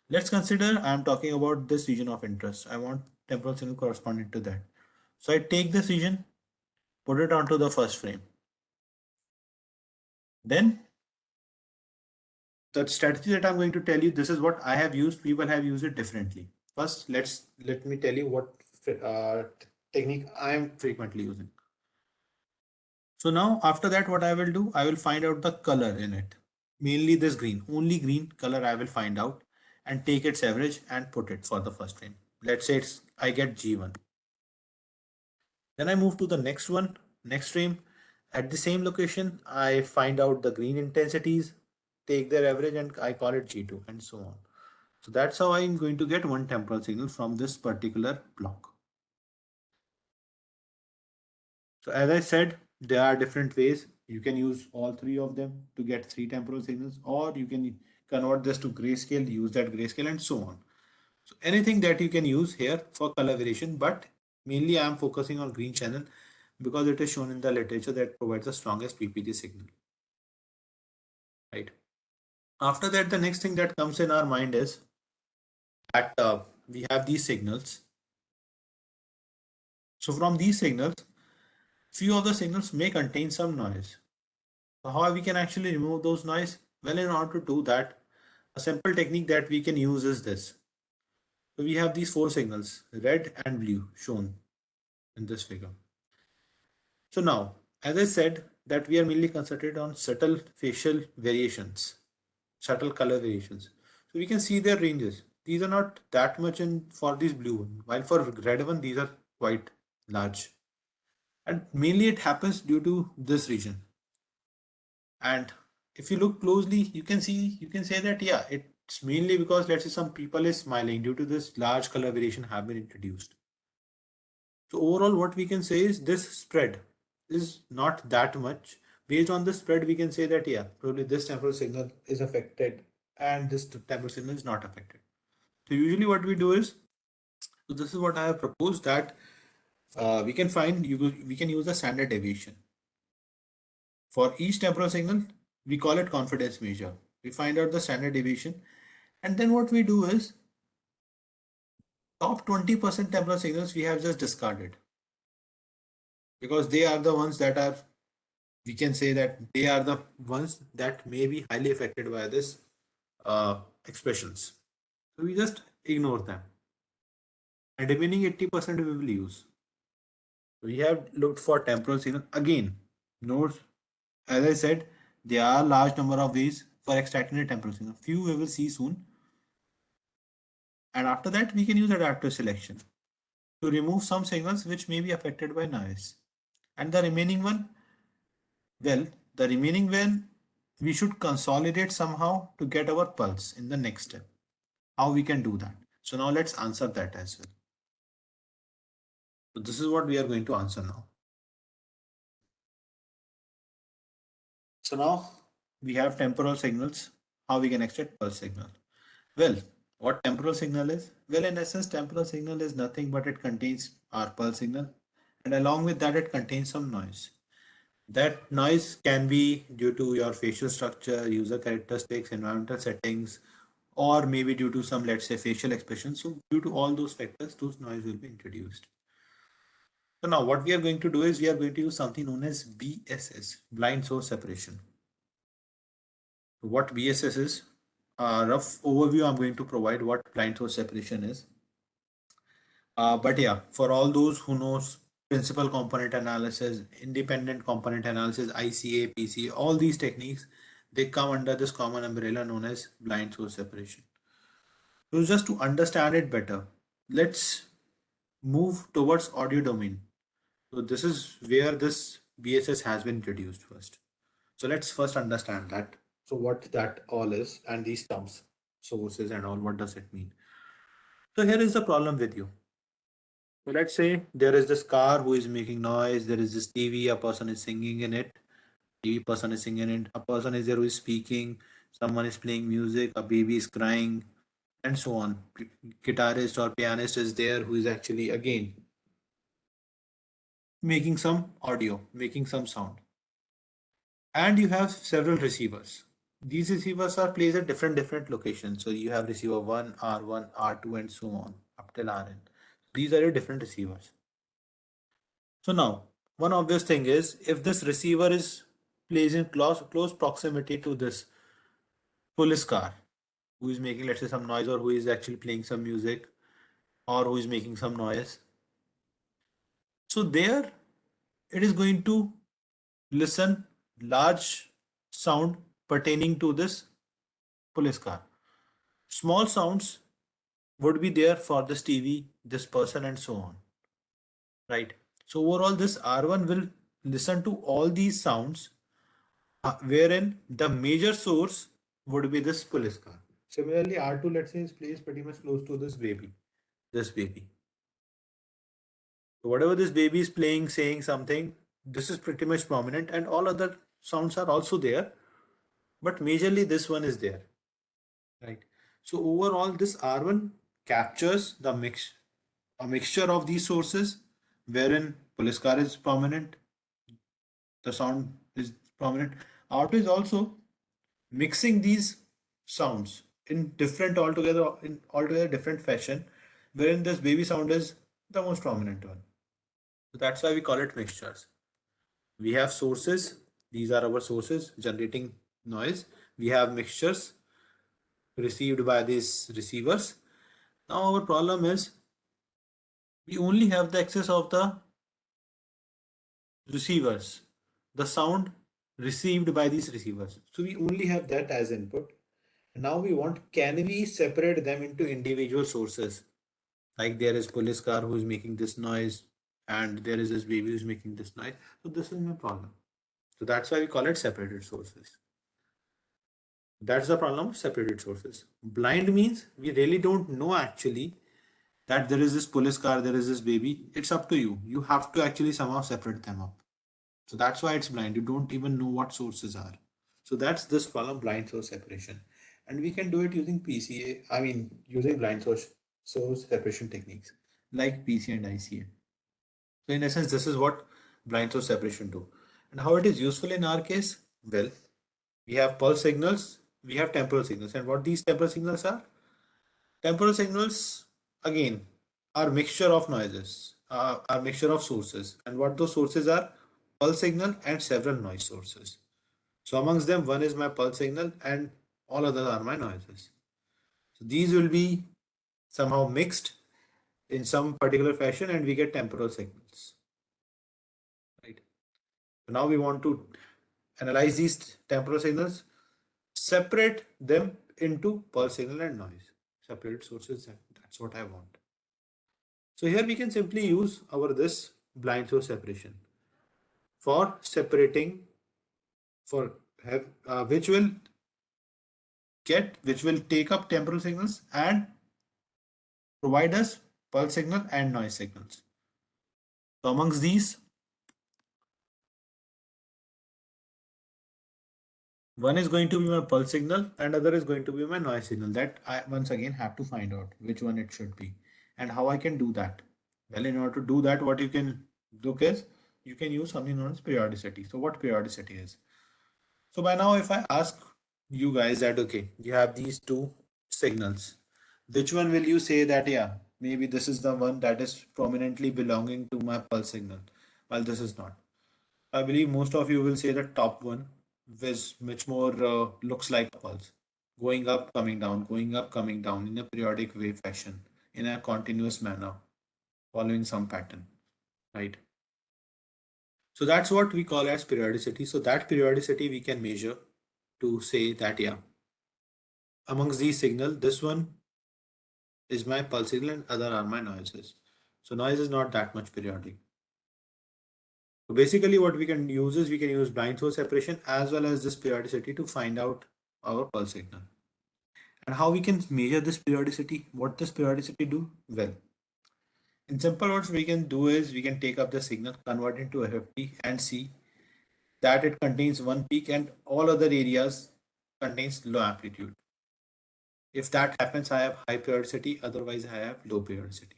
let's consider I'm talking about this region of interest. I want temporal signal corresponding to that. So I take this region, put it onto the first frame. Then the strategy that I'm going to tell you, this is what I have used. People have used it differently. First, let me tell you what technique I am frequently using. So now after that, what I will do, I will find out the color in it. Mainly this green, only green color I will find out and take its average and put it for the first frame. Let's say I get G1. Then I move to the next one, next frame. At the same location, I find out the green intensities, take their average and I call it G2 and so on. So that's how I'm going to get one temporal signal from this particular block. So as I said, there are different ways. You can use all three of them to get three temporal signals, or you can convert this to grayscale, use that grayscale and so on. So anything that you can use here for color variation, but mainly I am focusing on green channel because it is shown in the literature that provides the strongest PPG signal. Right. After that, the next thing that comes in our mind is that we have these signals. So from these signals, few of the signals may contain some noise. So how we can actually remove those noise? Well, in order to do that, a simple technique that we can use is this. So we have these four signals, red and blue, shown in this figure. So now, as I said, that we are mainly concentrated on subtle facial variations, subtle color variations. So we can see their ranges. These are not that much in for these blue one, while for red one, these are quite large. And mainly it happens due to this region. And if you look closely, you can say that, yeah, it's mainly because let's say some people is smiling due to this large color variation have been introduced. So overall, what we can say is this spread is not that much. Based on the spread, we can say that, yeah, probably this temporal signal is affected and this temporal signal is not affected. So usually what we do is, so this is what I have proposed, that we can we can use a standard deviation. For each temporal signal, we call it confidence measure. We find out the standard deviation, and then what we do is top 20% temporal signals we have just discarded because they are the ones that are, we can say that they are the ones that may be highly affected by this expressions. So we just ignore them, and remaining 80% we will use. We have looked for temporal signal again. Note, as I said, there are large number of ways for extracting a temporal signal. Few we will see soon. And after that, we can use adaptive selection to remove some signals which may be affected by noise. And the remaining one, well, the remaining one, we should consolidate somehow to get our pulse in the next step. How we can do that? So now let's answer that as well. So this is what we are going to answer now. So now we have temporal signals, how we can extract pulse signal. Well, what temporal signal is? Well, in essence, temporal signal is nothing but it contains our pulse signal, and along with that, it contains some noise. That noise can be due to your facial structure, user characteristics, environmental settings, or maybe due to some, let's say, facial expression. So due to all those factors, those noise will be introduced. So now what we are going to do is we are going to use something known as BSS, blind source separation. What BSS is, a rough overview I'm going to provide what blind source separation is. But yeah, for all those who knows principal component analysis, independent component analysis, ICA, PCA, all these techniques, they come under this common umbrella known as blind source separation. So just to understand it better, let's move towards audio domain. So this is where this BSS has been introduced first. So let's first understand that. So what that all is and these terms, sources and all, what does it mean? So here is the problem with you. So let's say there is this car who is making noise, there is this TV, a person is singing in it, TV person is singing in it, a person is there who is speaking, someone is playing music, a baby is crying, and so on. Guitarist or pianist is there who is actually again making some audio, making some sound. And you have several receivers. These receivers are placed at different locations. So you have receiver 1, R1, R2, and so on up till Rn. These are your different receivers. So now, one obvious thing is if this receiver is placed in close proximity to this police car, who is making, let's say, some noise, or who is actually playing some music, or who is making some noise. So there it is going to listen large sound pertaining to this police car. Small sounds would be there for this TV, this person, and so on. Right. So overall, this R1 will listen to all these sounds, wherein the major source would be this police car. Similarly, R2, let's say, is placed pretty much close to this baby. This baby. So whatever this baby is playing, saying something, this is pretty much prominent, and all other sounds are also there, but majorly this one is there. Right. So overall, this R1 captures the a mixture of these sources, wherein police car is prominent, the sound is prominent. R2 is also mixing these sounds in different altogether different fashion, wherein this baby sound is the most prominent one. So that's why we call it mixtures. We have sources, these are our sources generating noise, We have mixtures received by these receivers. Now our problem is we only have the access of the receivers, the sound received by these receivers. So we only have that as input. Now we want, can we separate them into individual sources? Like there is police car who is making this noise, and there is this baby who's making this noise. So this is my problem. So that's why we call it separated sources. That's the problem of separated sources. Blind means we really don't know actually that there is this police car, there is this baby. It's up to you. You have to actually somehow separate them up. So that's why it's blind. You don't even know what sources are. So that's this problem, blind source separation. And we can do it using PCA, I mean, using blind source separation techniques like PCA and ICA. So in essence, this is what blind source separation do. And how it is useful in our case? Well, we have pulse signals, we have temporal signals. And what these temporal signals are? Temporal signals, again, are mixture of noises, are mixture of sources. And what those sources are? Pulse signal and several noise sources. So amongst them, one is my pulse signal and all others are my noises. So these will be somehow mixed in some particular fashion and we get temporal signals. Right. So now we want to analyze these temporal signals, separate them into pulse signal and noise. Separate sources, that's what I want. So here we can simply use our this blind source separation for separating, for have which will take up temporal signals and provide us pulse signal and noise signals. So amongst these, one is going to be my pulse signal and other is going to be my noise signal. That I once again have to find out which one it should be and how I can do that. Well, in order to do that, what you can look is you can use something known as periodicity. So what periodicity is? So by now, if I ask you guys that, okay, you have these two signals, which one will you say that, yeah, maybe this is the one that is prominently belonging to my pulse signal, while this is not. I believe most of you will say the top one, which much more looks like a pulse, going up, coming down in a periodic wave fashion, in a continuous manner, following some pattern, right? So that's what we call as periodicity. So that periodicity we can measure to say that, yeah, amongst these signal, this one is my pulse signal and other are my noises. So noise is not that much periodic. So basically what we can use is we can use blind source separation as well as this periodicity to find out our pulse signal. And how we can measure this periodicity? What does periodicity do? Well, in simple words, we can do is we can take up the signal, convert it into FFT and see that it contains one peak and all other areas contains low amplitude. If that happens, I have high periodicity, otherwise I have low periodicity.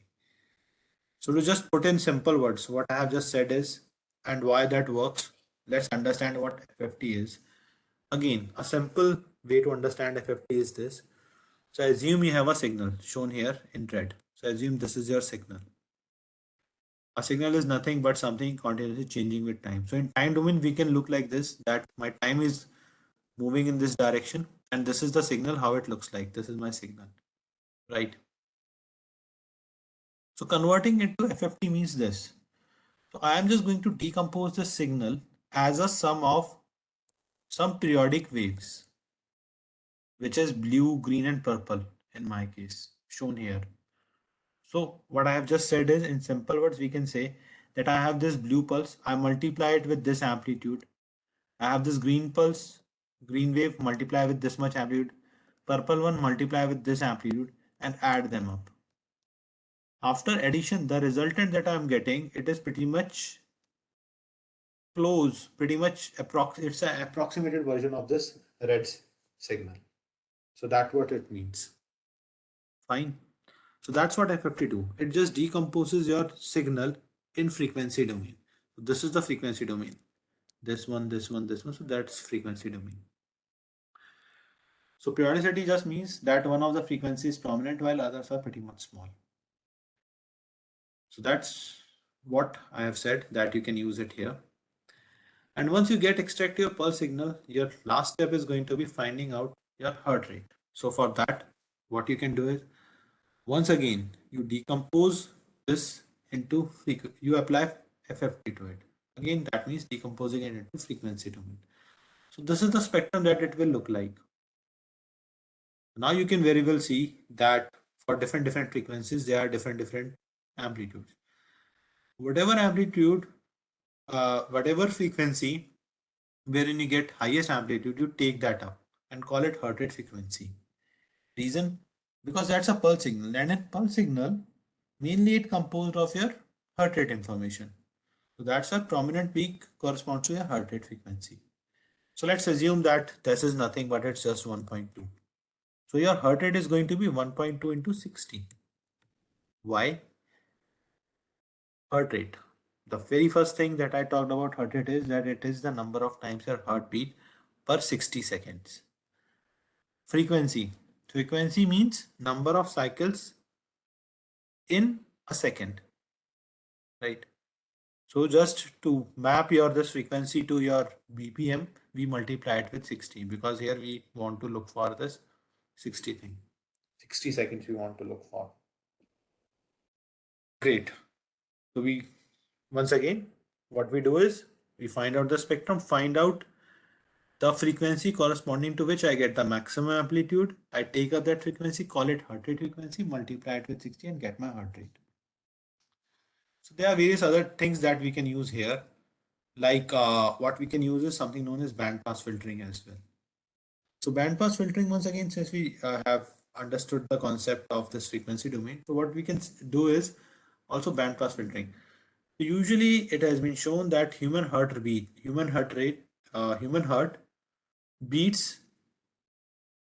So to just put in simple words, what I have just said is, and why that works, let's understand what FFT is. Again, a simple way to understand FFT is this. So assume you have a signal shown here in red. So assume this is your signal. A signal is nothing but something continuously changing with time. So in time domain, we can look like this, that my time is moving in this direction and this is the signal, how it looks like. This is my signal, right? So converting it to FFT means this. So I am just going to decompose the signal as a sum of some periodic waves, which is blue, green and purple in my case, shown here. So what I have just said is, in simple words, we can say that I have this blue pulse, I multiply it with this amplitude. I have this green pulse, green wave, multiply with this much amplitude, purple one, multiply with this amplitude and add them up. After addition, the resultant that I'm getting, it is pretty much close, pretty much it's an approximated version of this red signal. So that's what it means. Fine. So that's what FFT do. It just decomposes your signal in frequency domain. So this is the frequency domain. This one, this one, this one. So that's frequency domain. So periodicity just means that one of the frequencies is prominent while others are pretty much small. So that's what I have said, that you can use it here. And once you get extract your pulse signal, your last step is going to be finding out your heart rate. So for that, what you can do is, once again, you decompose this into you apply FFT to it. Again, that means decomposing it into frequency domain. So this is the spectrum that it will look like. Now you can very well see that for different frequencies, there are different amplitudes. Whatever amplitude, whatever frequency wherein you get highest amplitude, you take that up and call it heart rate frequency. Reason? Because that's a pulse signal, and in pulse signal, mainly it composed of your heart rate information. So that's a prominent peak corresponds to your heart rate frequency. So let's assume that this is nothing but it's just 1.2. So your heart rate is going to be 1.2 into 60. Why? Heart rate. The very first thing that I talked about heart rate is that it is the number of times your heartbeat per 60 seconds. Frequency. Frequency means number of cycles in a second, right? So just to map your this frequency to your BPM, we multiply it with 60 because here we want to look for this 60 thing. 60 seconds we want to look for. Great. So we, once again, what we do is we find out the spectrum, find out the frequency corresponding to which I get the maximum amplitude. I take up that frequency, call it heart rate frequency, multiply it with 60 and get my heart rate. So there are various other things that we can use here. Like what we can use is something known as band pass filtering as well. So band pass filtering, once again, since we have understood the concept of this frequency domain, so what we can do is also band pass filtering. So usually it has been shown that human heart rate beats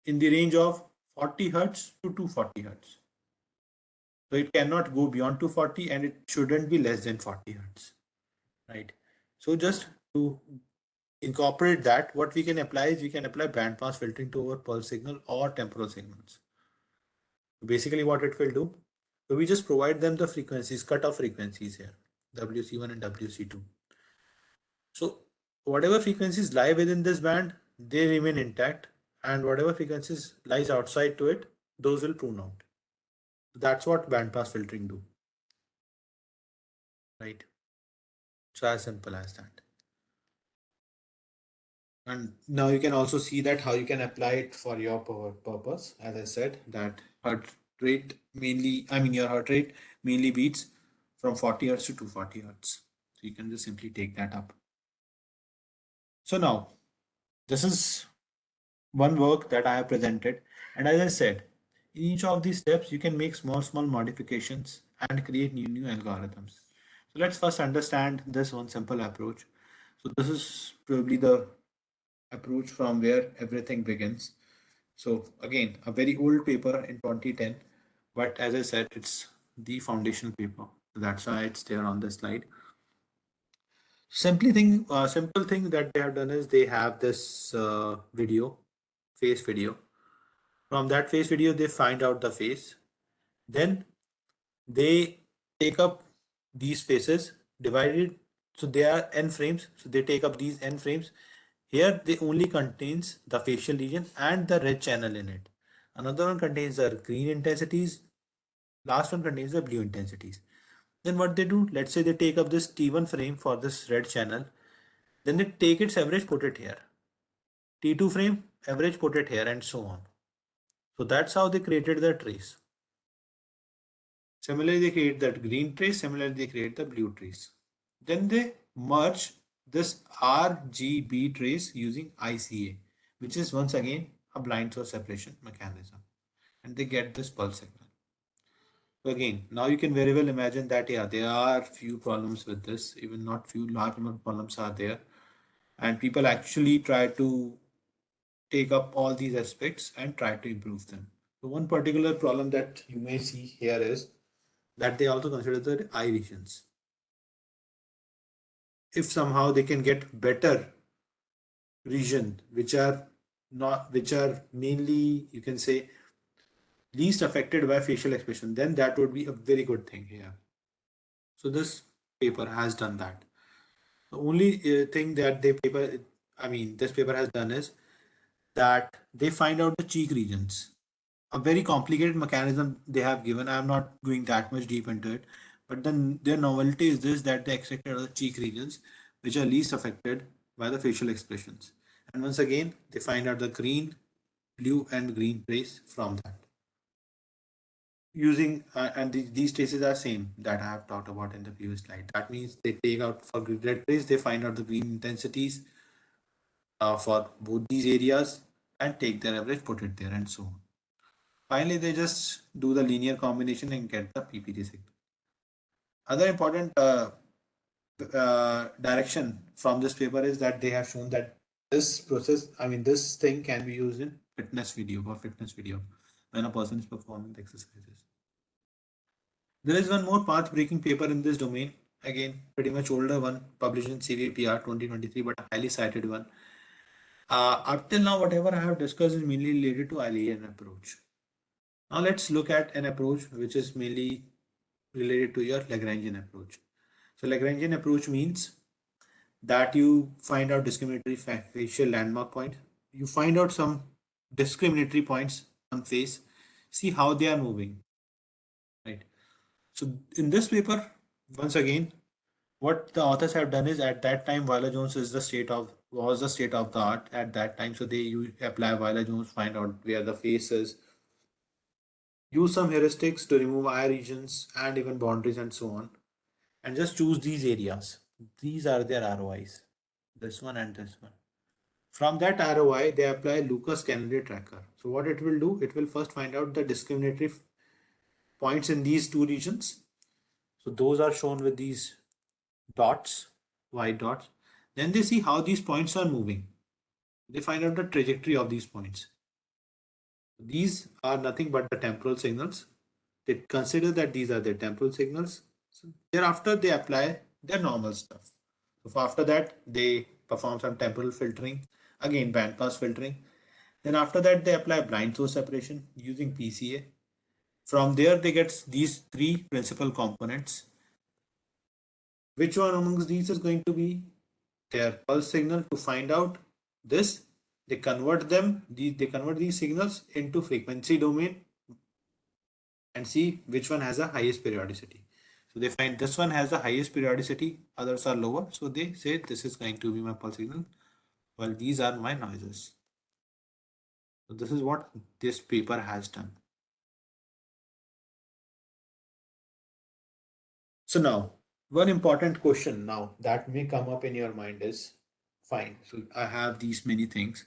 in the range of 40 hertz to 240 hertz. So it cannot go beyond 240 and it shouldn't be less than 40 hertz, right? So just to incorporate that, what we can apply is we can apply band pass filtering to our pulse signal or temporal signals. Basically what it will do, so we just provide them the frequencies, cutoff frequencies here, WC1 and WC2. So whatever frequencies lie within this band, they remain intact, and whatever frequencies lies outside to it, those will prune out. That's what band pass filtering do, right? So as simple as that. And now you can also see that how you can apply it for your purpose. As I said, that heart rate mainly, your heart rate mainly beats from 40 hertz to 240 hertz. So you can just simply take that up. So now, this is one work that I have presented. And as I said, in each of these steps, you can make small modifications and create new algorithms. So let's first understand this one simple approach. So this is probably the approach from where everything begins. So again, a very old paper in 2010, but as I said, it's the foundational paper. That's why it's there on the slide. Simple thing that they have done is they have this face video. From that face video, they find out the face. Then they take up these faces divided. So they are n frames. So they take up these n frames. Here they only contains the facial region and the red channel in it. Another one contains the green intensities. Last one contains the blue intensities. Then what they do, let's say they take up this T1 frame for this red channel. Then they take its average, put it here. T2 frame, average, put it here, and so on. So that's how they created the trace. Similarly, they create that green trace. Similarly, they create the blue trace. Then they merge this RGB trace using ICA, which is once again a blind source separation mechanism, and they get this pulse signal. So again, now you can very well imagine that yeah, there are few problems with this, even not few, large number of problems are there, and people actually try to take up all these aspects and try to improve them. So one particular problem that you may see here is that they also consider the eye regions. If somehow they can get better region which are mainly, you can say, least affected by facial expression, then that would be a very good thing here. So this paper has done that. The only thing that this paper has done is that they find out the cheek regions. A very complicated mechanism they have given. I'm not going that much deep into it, but then their novelty is this, that they extracted the cheek regions which are least affected by the facial expressions. And once again, they find out the green, blue, and green trace from that. Using these traces are same that I have talked about in the previous slide. That means they take out for red trace, they find out the green intensities for both these areas and take their average, put it there, and so on. Finally, they just do the linear combination and get the PPT signal. Other important direction from this paper is that they have shown that this process, this thing can be used in fitness video when a person is performing the exercises. There is one more path-breaking paper in this domain. Again, pretty much older one, published in CVPR 2023, but a highly cited one. Up till now, whatever I have discussed is mainly related to Eilerian approach. Now let's look at an approach which is mainly related to your Lagrangian approach. So Lagrangian approach means that you find out discriminatory facial landmark point. You find out some discriminatory points on face, see how they are moving, right? So in this paper, once again, what the authors have done is at that time, Euler Jones was the state of the art at that time. So they apply Euler Jones, find out where the face is, use some heuristics to remove eye regions and even boundaries and so on, and just choose these areas. These are their ROIs, this one and this one. From that ROI, they apply Lucas Kennedy tracker. So what it will do, it will first find out the discriminatory points in these two regions. So those are shown with these dots, white dots. Then they see how these points are moving. They find out the trajectory of these points. These are nothing but the temporal signals. They consider that these are their temporal signals. So thereafter, they apply their normal stuff. So after that, they perform some temporal filtering, again bandpass filtering. Then after that, they apply blind source separation using PCA. From there, they get these three principal components. Which one amongst these is going to be their pulse signal? To find out this, they convert these signals into frequency domain and see which one has the highest periodicity. So they find this one has the highest periodicity, others are lower. So they say this is going to be my pulse signal, while these are my noises. So this is what this paper has done. So now, one important question now that may come up in your mind is, fine, so I have these many things.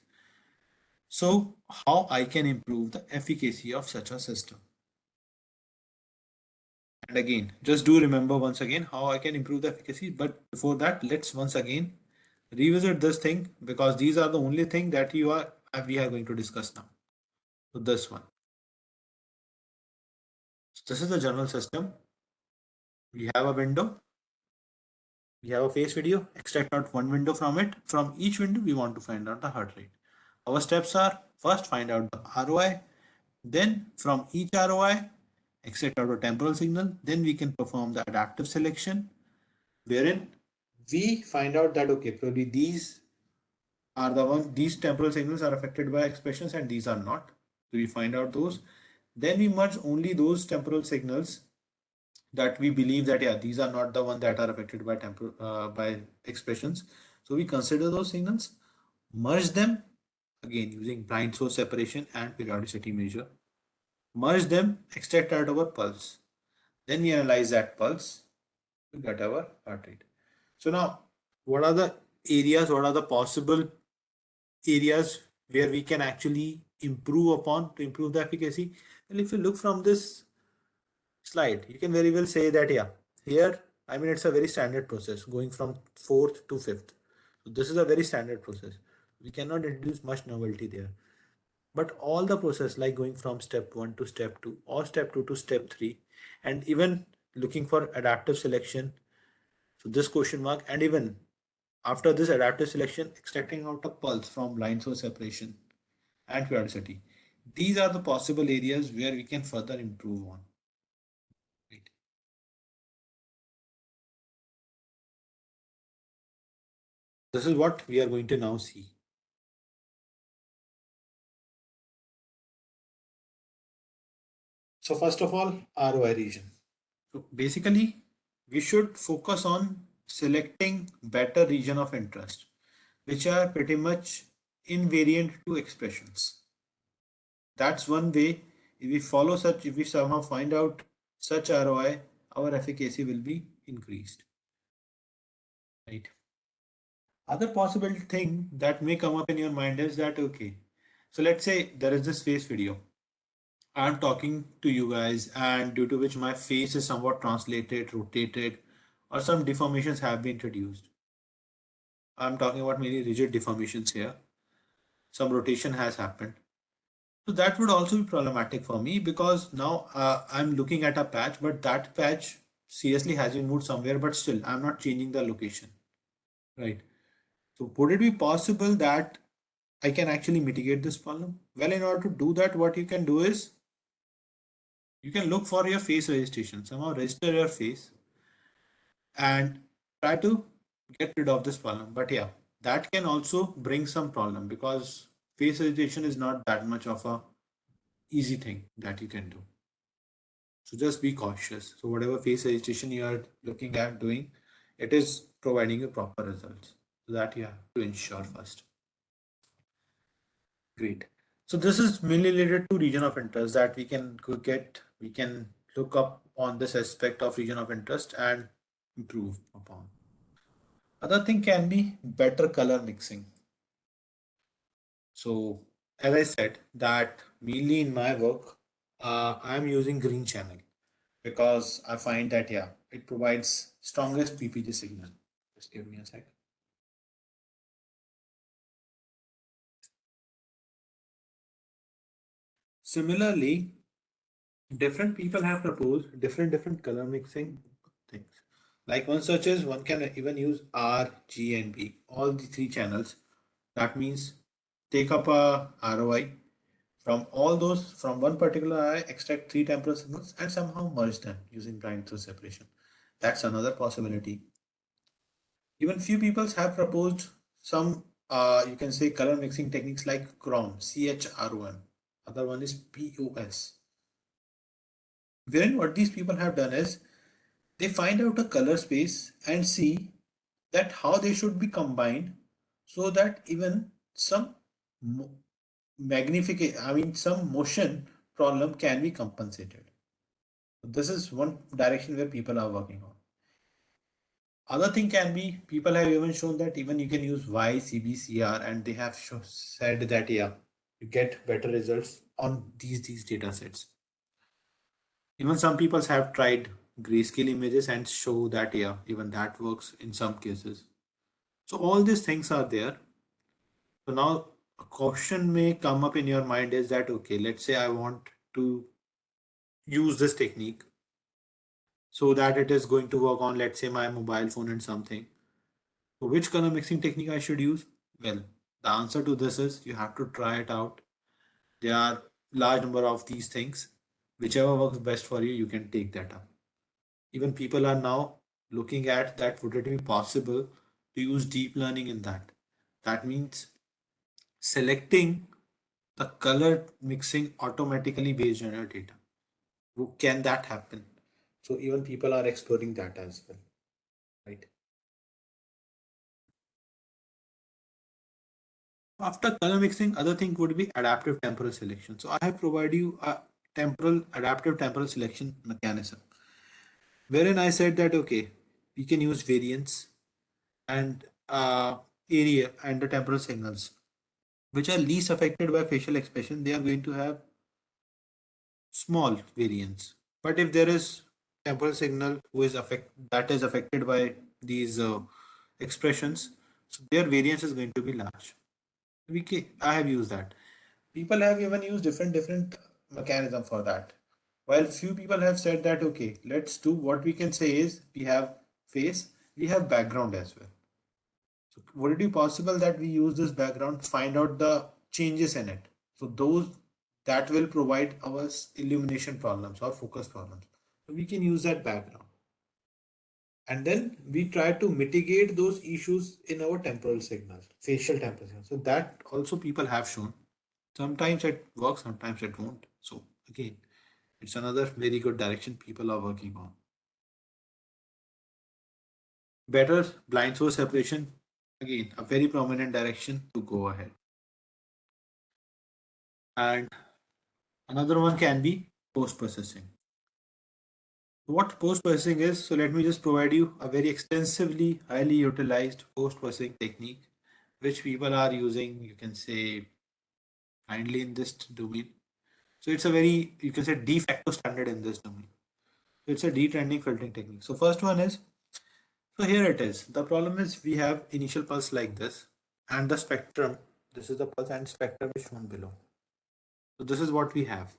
So how I can improve the efficacy of such a system? And again, just do remember once again how I can improve the efficacy. But before that, let's once again revisit this thing, because these are the only thing that we are going to discuss now. So this one. So this is the general system. We have a window. We have a face video. Extract out one window from it. From each window, we want to find out the heart rate. Our steps are, first find out the ROI. Then from each ROI, extract out a temporal signal. Then we can perform the adaptive selection, wherein we find out that okay, probably these temporal signals are affected by expressions and these are not. So we find out those. Then we merge only those temporal signals that we believe that these are not the ones that are affected by by expressions. So we consider those signals, merge them again using blind source separation and periodicity measure. Merge them, extract out our pulse. Then we analyze that pulse to get our heart rate. So now, what are the areas? What are the possible areas where we can actually improve upon to improve the efficacy? Well, if you look from this slide, you can very well say that here, it's a very standard process going from fourth to fifth. So this is a very standard process. We cannot introduce much novelty there. But all the process like going from step 1 to step 2 or step 2 to step 3, and even looking for adaptive selection, so this question mark, and even after this adaptive selection, extracting out a pulse from blind source separation and periodicity. These are the possible areas where we can further improve on. This is what we are going to now see. So first of all, ROI region. So basically, we should focus on selecting better region of interest, which are pretty much invariant to expressions. That's one way. If we somehow find out such ROI, our efficacy will be increased. Right. Other possible thing that may come up in your mind is that okay, so let's say there is this face video. I'm talking to you guys, and due to which my face is somewhat translated, rotated, or some deformations have been introduced. I'm talking about mainly rigid deformations here. Some rotation has happened. So that would also be problematic for me because now I'm looking at a patch, but that patch seriously has been moved somewhere, but still I'm not changing the location. Right. So would it be possible that I can actually mitigate this problem? Well, in order to do that, what you can do is you can look for your face registration. Somehow register your face and try to get rid of this problem. But yeah, that can also bring some problem because face registration is not that much of a easy thing that you can do. So just be cautious. So whatever face registration you are looking at doing, it is providing you proper results. So that you have to ensure first. Great. So this is mainly related to region of interest that we can look up on this aspect of region of interest and improve upon. Other thing can be better color mixing. So as I said that mainly in my work, I'm using green channel because I find that yeah, it provides strongest PPG signal. Just give me a sec. Similarly, different people have proposed different color mixing things. Like one searches, one can even use R, G, and B, all the three channels. That means take up a ROI from all those from one particular eye, extract three temporal signals, and somehow merge them using blind through separation. That's another possibility. Even few people have proposed some, you can say, color mixing techniques like CHROM, CHROM. Other one is POS. Wherein what these people have done is they find out a color space and see that how they should be combined so that even some some motion problem can be compensated. This is one direction where people are working on. Other thing can be people have even shown that even you can use YCBCR and they have said that yeah, you get better results on these data sets. Even some people have tried grayscale images and show that yeah, even that works in some cases. So all these things are there. So now a question may come up in your mind is that okay, let's say I want to use this technique so that it is going to work on let's say my mobile phone and something. So which color mixing technique I should use? Well, the answer to this is you have to try it out. There are large number of these things. Whichever works best for you, you can take that up. Even people are now looking at that would it be possible to use deep learning in that? That means selecting the color mixing automatically based on your data. Can that happen? So even people are exploring that as well, right? After color mixing, other thing would be adaptive temporal selection. So I have provided you a adaptive temporal selection mechanism, wherein I said that okay, we can use variance and area and the temporal signals, which are least affected by facial expression. They are going to have small variance. But if there is temporal signal who is that is affected by these expressions, so their variance is going to be large. I have used that. People have even used different mechanism for that. While few people have said that okay, let's do what we can say is we have face, we have background as well. So would it be possible that we use this background, find out the changes in it? So those that will provide our illumination problems or focus problems. So we can use that background. And then we try to mitigate those issues in our temporal signal, facial temporal signal. So that also people have shown. Sometimes it works, sometimes it won't. So again, it's another very good direction people are working on. Better blind source separation, again, a very prominent direction to go ahead. And another one can be post processing. What post processing is, so let me just provide you a very extensively highly utilized post processing technique which people are using, you can say, kindly in this domain. So it's a very, you can say, de facto standard in this domain. So it's a detrending filtering technique. So first one is, so here it is. The problem is we have initial pulse like this and the spectrum. This is the pulse and spectrum is shown below. So this is what we have.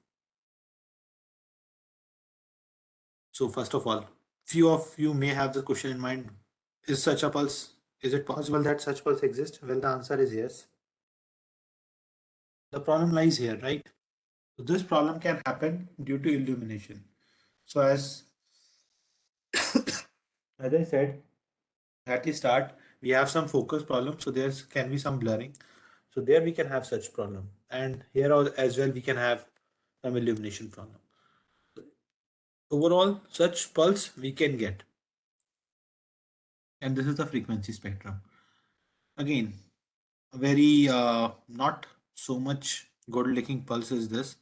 So first of all, few of you may have the question in mind, is such a pulse, is it possible that such pulse exists? Well, the answer is yes. The problem lies here, right? So this problem can happen due to illumination. So as I said at the start, we have some focus problem. So there can be some blurring. So there we can have such problem. And here as well, we can have some illumination problem. Overall, such pulse we can get. And this is the frequency spectrum. Again, a very not so much good looking pulse is this.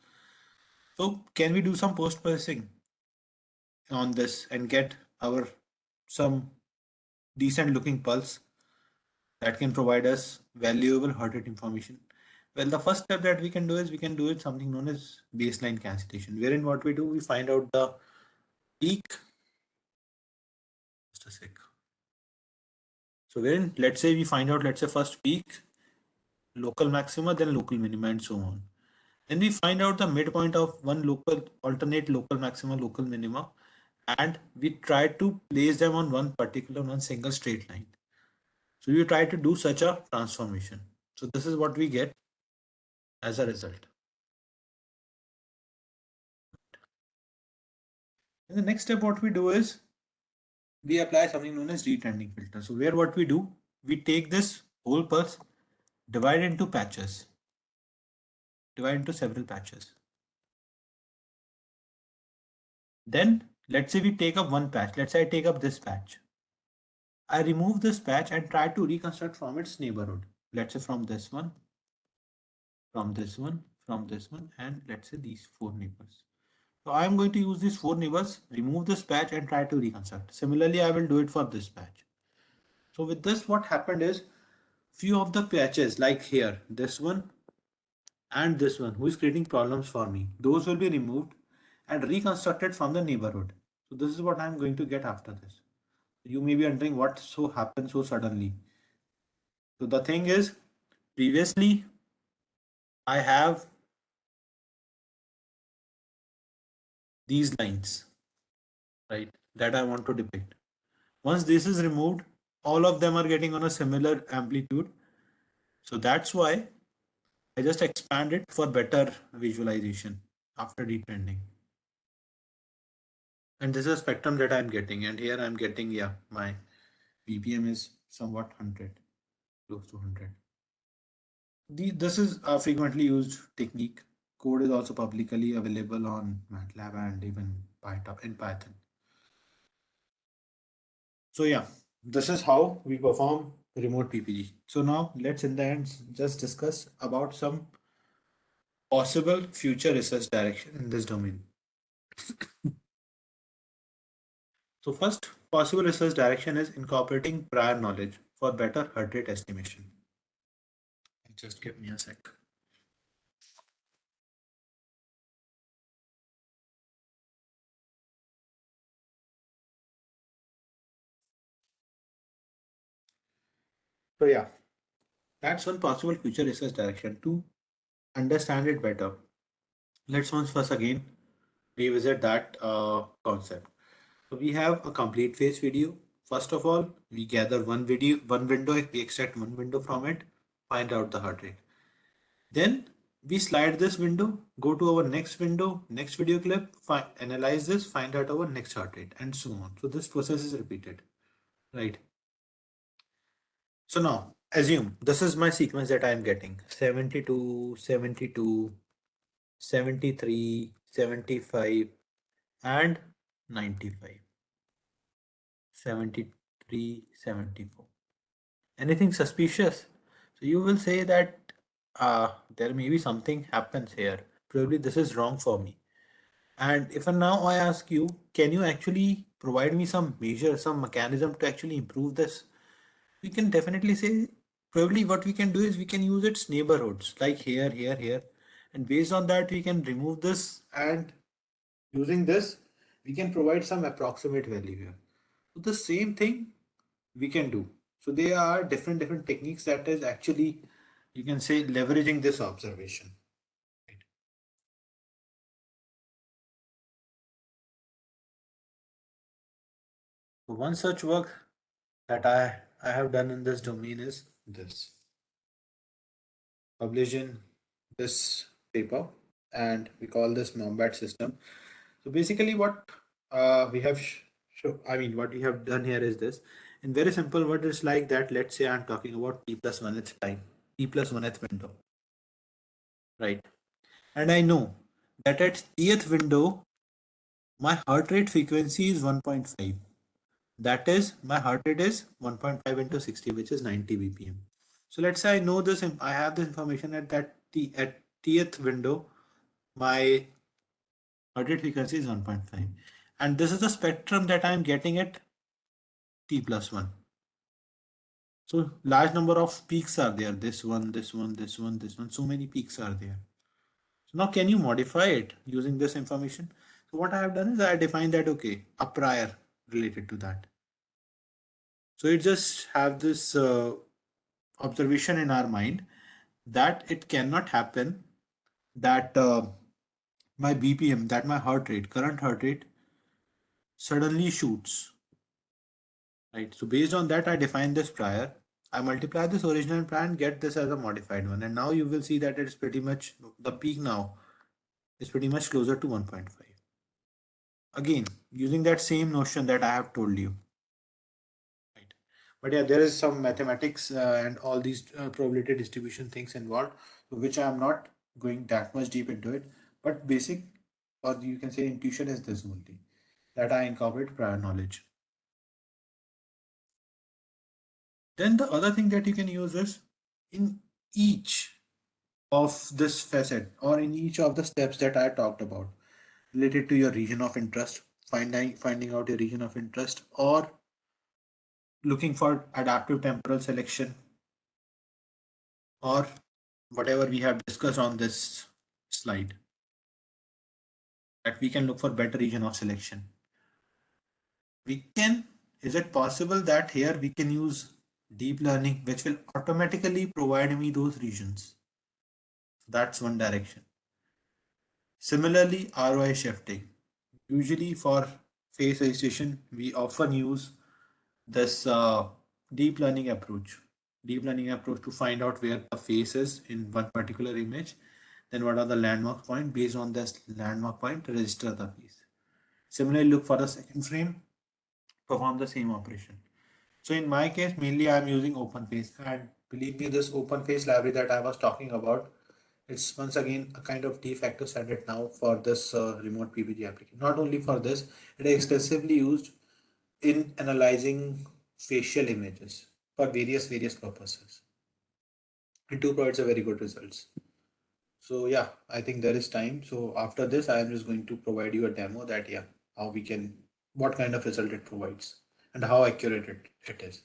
So can we do some post processing on this and get our some decent looking pulse that can provide us valuable heart rate information? Well, the first step that we can do is we can do it something known as baseline cancellation, wherein what we do, we find out the peak. Just a sec. So wherein, let's say we find out, let's say first peak, local maxima, then local minima, and so on. Then we find out the midpoint of one local alternate local maxima, local minima, and we try to place them on one particular, one single straight line. So we try to do such a transformation. So this is what we get as a result. And the next step, what we do is we apply something known as detrending filter. So where what we do, we take this whole pulse, divide into patches, divide into several patches. Then let's say we take up one patch. Let's say I take up this patch. I remove this patch and try to reconstruct from its neighborhood. Let's say from this one, from this one, from this one, and let's say these four neighbors. So I am going to use these four neighbors, remove this patch and try to reconstruct. Similarly, I will do it for this patch. So with this, what happened is few of the patches like here, this one and this one, who is creating problems for me, those will be removed and reconstructed from the neighborhood. So this is what I'm going to get after this. You may be wondering what so happened so suddenly. So the thing is, previously I have these lines, right, that I want to depict. Once this is removed, all of them are getting on a similar amplitude. So that's why I just expand it for better visualization after detrending. And this is a spectrum that I'm getting. And here I'm getting, yeah, my BPM is somewhat 100, close to 100. This is a frequently used technique. Code is also publicly available on MATLAB and even in Python. So yeah, this is how we perform remote PPG. So now let's in the end just discuss about some possible future research direction in this domain. So first possible research direction is incorporating prior knowledge for better heart rate estimation. Just give me a sec. So yeah, that's one possible future research direction to understand it better. Let's once first again revisit that concept. So we have a complete phase video. First of all, we gather one window, we extract one window from it, find out the heart rate. Then we slide this window, go to our next window, next video clip, analyze this, find out our next heart rate, and so on. So this process is repeated. right? So now assume this is my sequence that I am getting 72, 72, 73, 75, and 95, 73, 74. Anything suspicious? So you will say that there may be something happens here. Probably this is wrong for me. And if now I ask you, can you actually provide me some measure, some mechanism to actually improve this? We can definitely say probably what we can do is we can use its neighborhoods like here, here, here. And based on that, we can remove this, and using this, we can provide some approximate value here. So the same thing we can do. So there are different techniques that is actually, you can say, leveraging this observation. Right? So one such work that I have done in this domain is this, published in this paper, and we call this Mombat system. So basically what we have what we have done here is this. In very simple word, it's like that. Let's say I'm talking about t plus 1th time, t plus 1th window, right? And I know that at tth window, my heart rate frequency is 1.5. That is, my heart rate is 1.5 into 60, which is 90 BPM. So let's say I know this, I have this information at at tth window, my heart rate frequency is 1.5. And this is the spectrum that I'm getting at t plus 1. So large number of peaks are there. This one, this one, this one, this one. So many peaks are there. So now can you modify it using this information? So what I have done is I defined that, okay, a prior related to that. So it just have this observation in our mind that it cannot happen that my BPM, that my heart rate, current heart rate suddenly shoots, right? So based on that, I define this prior. I multiply this original prior and get this as a modified one. And now you will see that it's pretty much, the peak now is pretty much closer to 1.5. Again, using that same notion that I have told you. Right. But yeah, there is some mathematics and all these probability distribution things involved, which I am not going that much deep into it. But basic, or you can say intuition, is this only, that I incorporate prior knowledge. Then the other thing that you can use is in each of this facet or in each of the steps that I talked about related to your region of interest, finding out your region of interest, or looking for adaptive temporal selection, or whatever we have discussed on this slide, that we can look for better region of selection. Is it possible that here we can use deep learning, which will automatically provide me those regions? That's one direction. Similarly, ROI shifting. Usually for face registration, we often use this deep learning approach. Deep learning approach to find out where the face is in one particular image. Then what are the landmark point? Based on this landmark point, register the face. Similarly, look for the second frame, perform the same operation. So in my case, mainly I'm using OpenFace, and believe me, this OpenFace library that I was talking about, it's once again a kind of de facto standard now for this remote PPG application. Not only for this, it is extensively used in analyzing facial images for various purposes. It too provides a very good results. So yeah, I think there is time. So after this, I am just going to provide you a demo that yeah, how we can, what kind of result it provides and how accurate it is.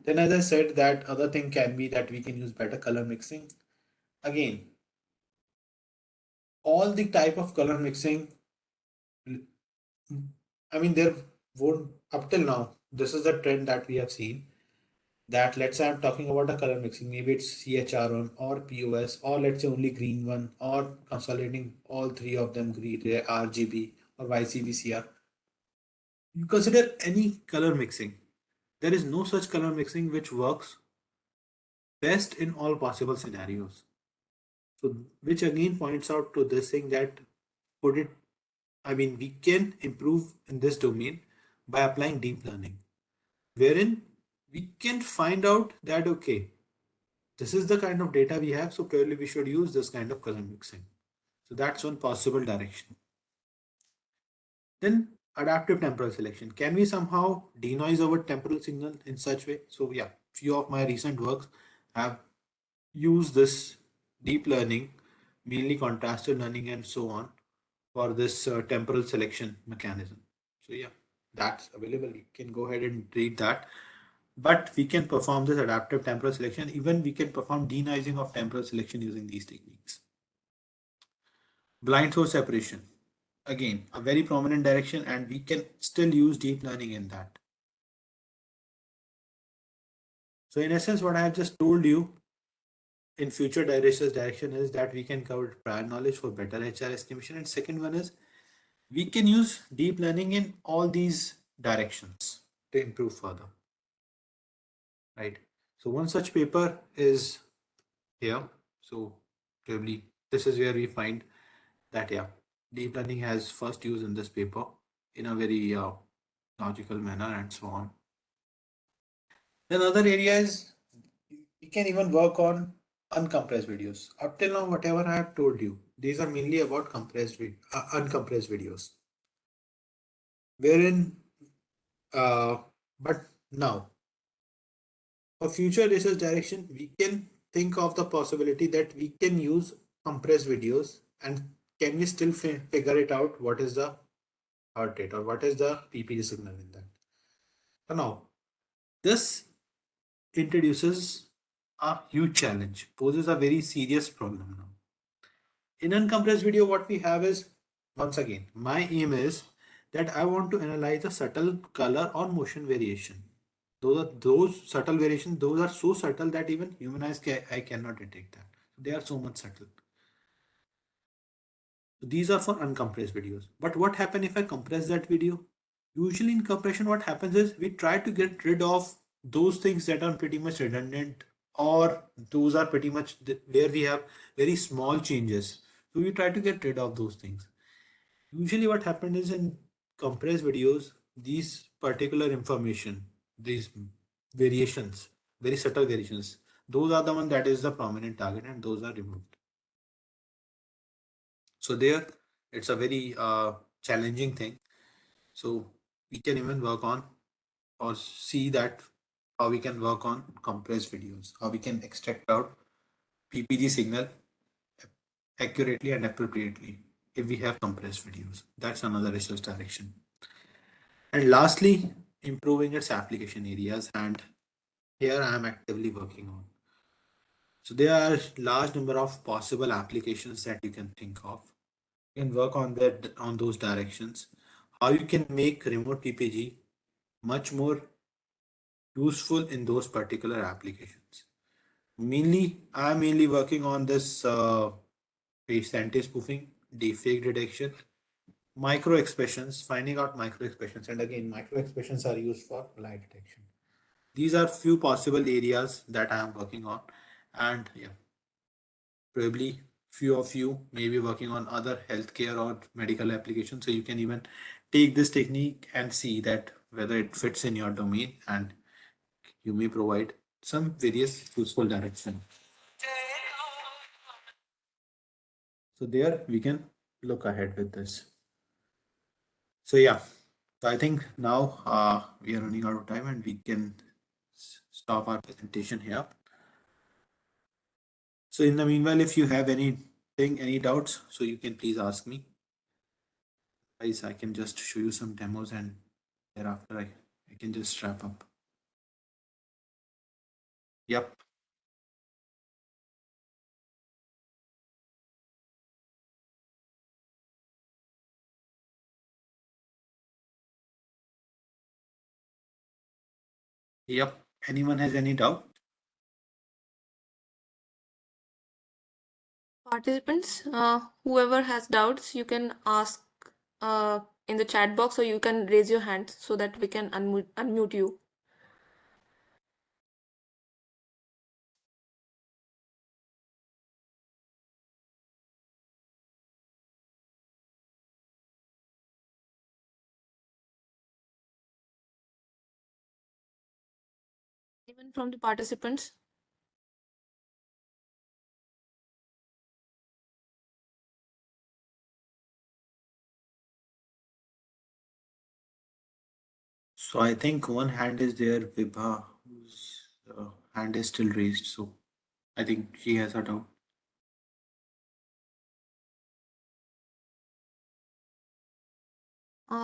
Then as I said, that other thing can be that we can use better color mixing. Again, all the type of color mixing, I mean, there won't, up till now, this is the trend that we have seen, that let's say I'm talking about a color mixing, maybe it's CHR1 or POS, or let's say only green one, or consolidating all three of them, green, RGB or YCBCR. You consider any color mixing. There is no such color mixing which works best in all possible scenarios. So, which again points out to this thing that could it, I mean, we can improve in this domain by applying deep learning. wherein we can find out that, okay, this is the kind of data we have, so probably we should use this kind of color mixing. So that's one possible direction. Then adaptive temporal selection. Can we somehow denoise our temporal signal in such way? So yeah, few of my recent works have used this deep learning, mainly contrasted learning and so on, for this temporal selection mechanism. So yeah, that's available. You can go ahead and read that. But we can perform this adaptive temporal selection. Even we can perform denoising of temporal selection using these techniques. Blind source separation. Again, a very prominent direction, and we can still use deep learning in that. So in essence, what I have just told you in future research direction is that we can cover prior knowledge for better HR estimation. And second one is we can use deep learning in all these directions to improve further. Right. So one such paper is here. So probably this is where we find that, yeah, deep learning has first use in this paper in a very logical manner and so on. Then other areas we can even work on uncompressed videos. Up till now, whatever I have told you, these are mainly about uncompressed videos. Wherein, but now for future research direction, we can think of the possibility that we can use compressed videos, and can we still figure it out what is the heart rate or what is the PPG signal in that. So now this introduces a huge challenge, poses a very serious problem now. In uncompressed video, what we have is, once again, my aim is that I want to analyze the subtle color or motion variation. Those subtle variations, those are so subtle that even human eyes I cannot detect that. They are so much subtle. So these are for uncompressed videos. But what happens if I compress that video? Usually in compression, what happens is we try to get rid of those things that are pretty much redundant, or those are pretty much where we have very small changes. So we try to get rid of those things. Usually what happens is in compressed videos, these particular information, these variations, very subtle variations, those are the one that is the prominent target, and those are removed. So there, it's a very challenging thing. So we can even work on or see that how we can work on compressed videos, how we can extract out PPG signal accurately and appropriately if we have compressed videos. That's another research direction. And lastly, improving its application areas, and here I am actively working on. So there are large number of possible applications that you can think of. You can work on that, on those directions. How you can make remote PPG much more useful in those particular applications. I'm mainly working on this face anti-spoofing, deepfake detection, micro expressions, finding out micro expressions, and again, micro expressions are used for lie detection. These are few possible areas that I am working on, and yeah, probably few of you may be working on other healthcare or medical applications. So you can even take this technique and see that whether it fits in your domain, and you may provide some various useful direction. So there we can look ahead with this. So yeah, so I think now we are running out of time, and we can stop our presentation here. So in the meanwhile, if you have anything, any doubts, so you can please ask me. Guys, I can just show you some demos, and thereafter I can just wrap up. Yep. Yep. Anyone has any doubt? Participants, whoever has doubts, you can ask in the chat box, or you can raise your hand so that we can unmute you. Even from the participants? So I think one hand is there, Vibha, whose hand is still raised. So I think she has a doubt.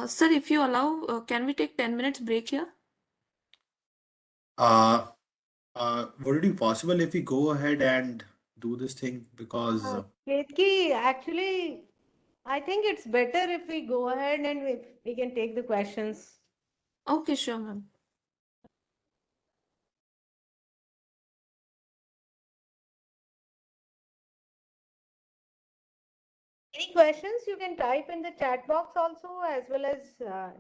Sir, if you allow, can we take 10 minutes break here? Uh, would it be possible if we go ahead and do this thing? Because Ketki, actually, I think it's better if we go ahead and we can take the questions. Okay, sure, ma'am. Any questions you can type in the chat box also, as well as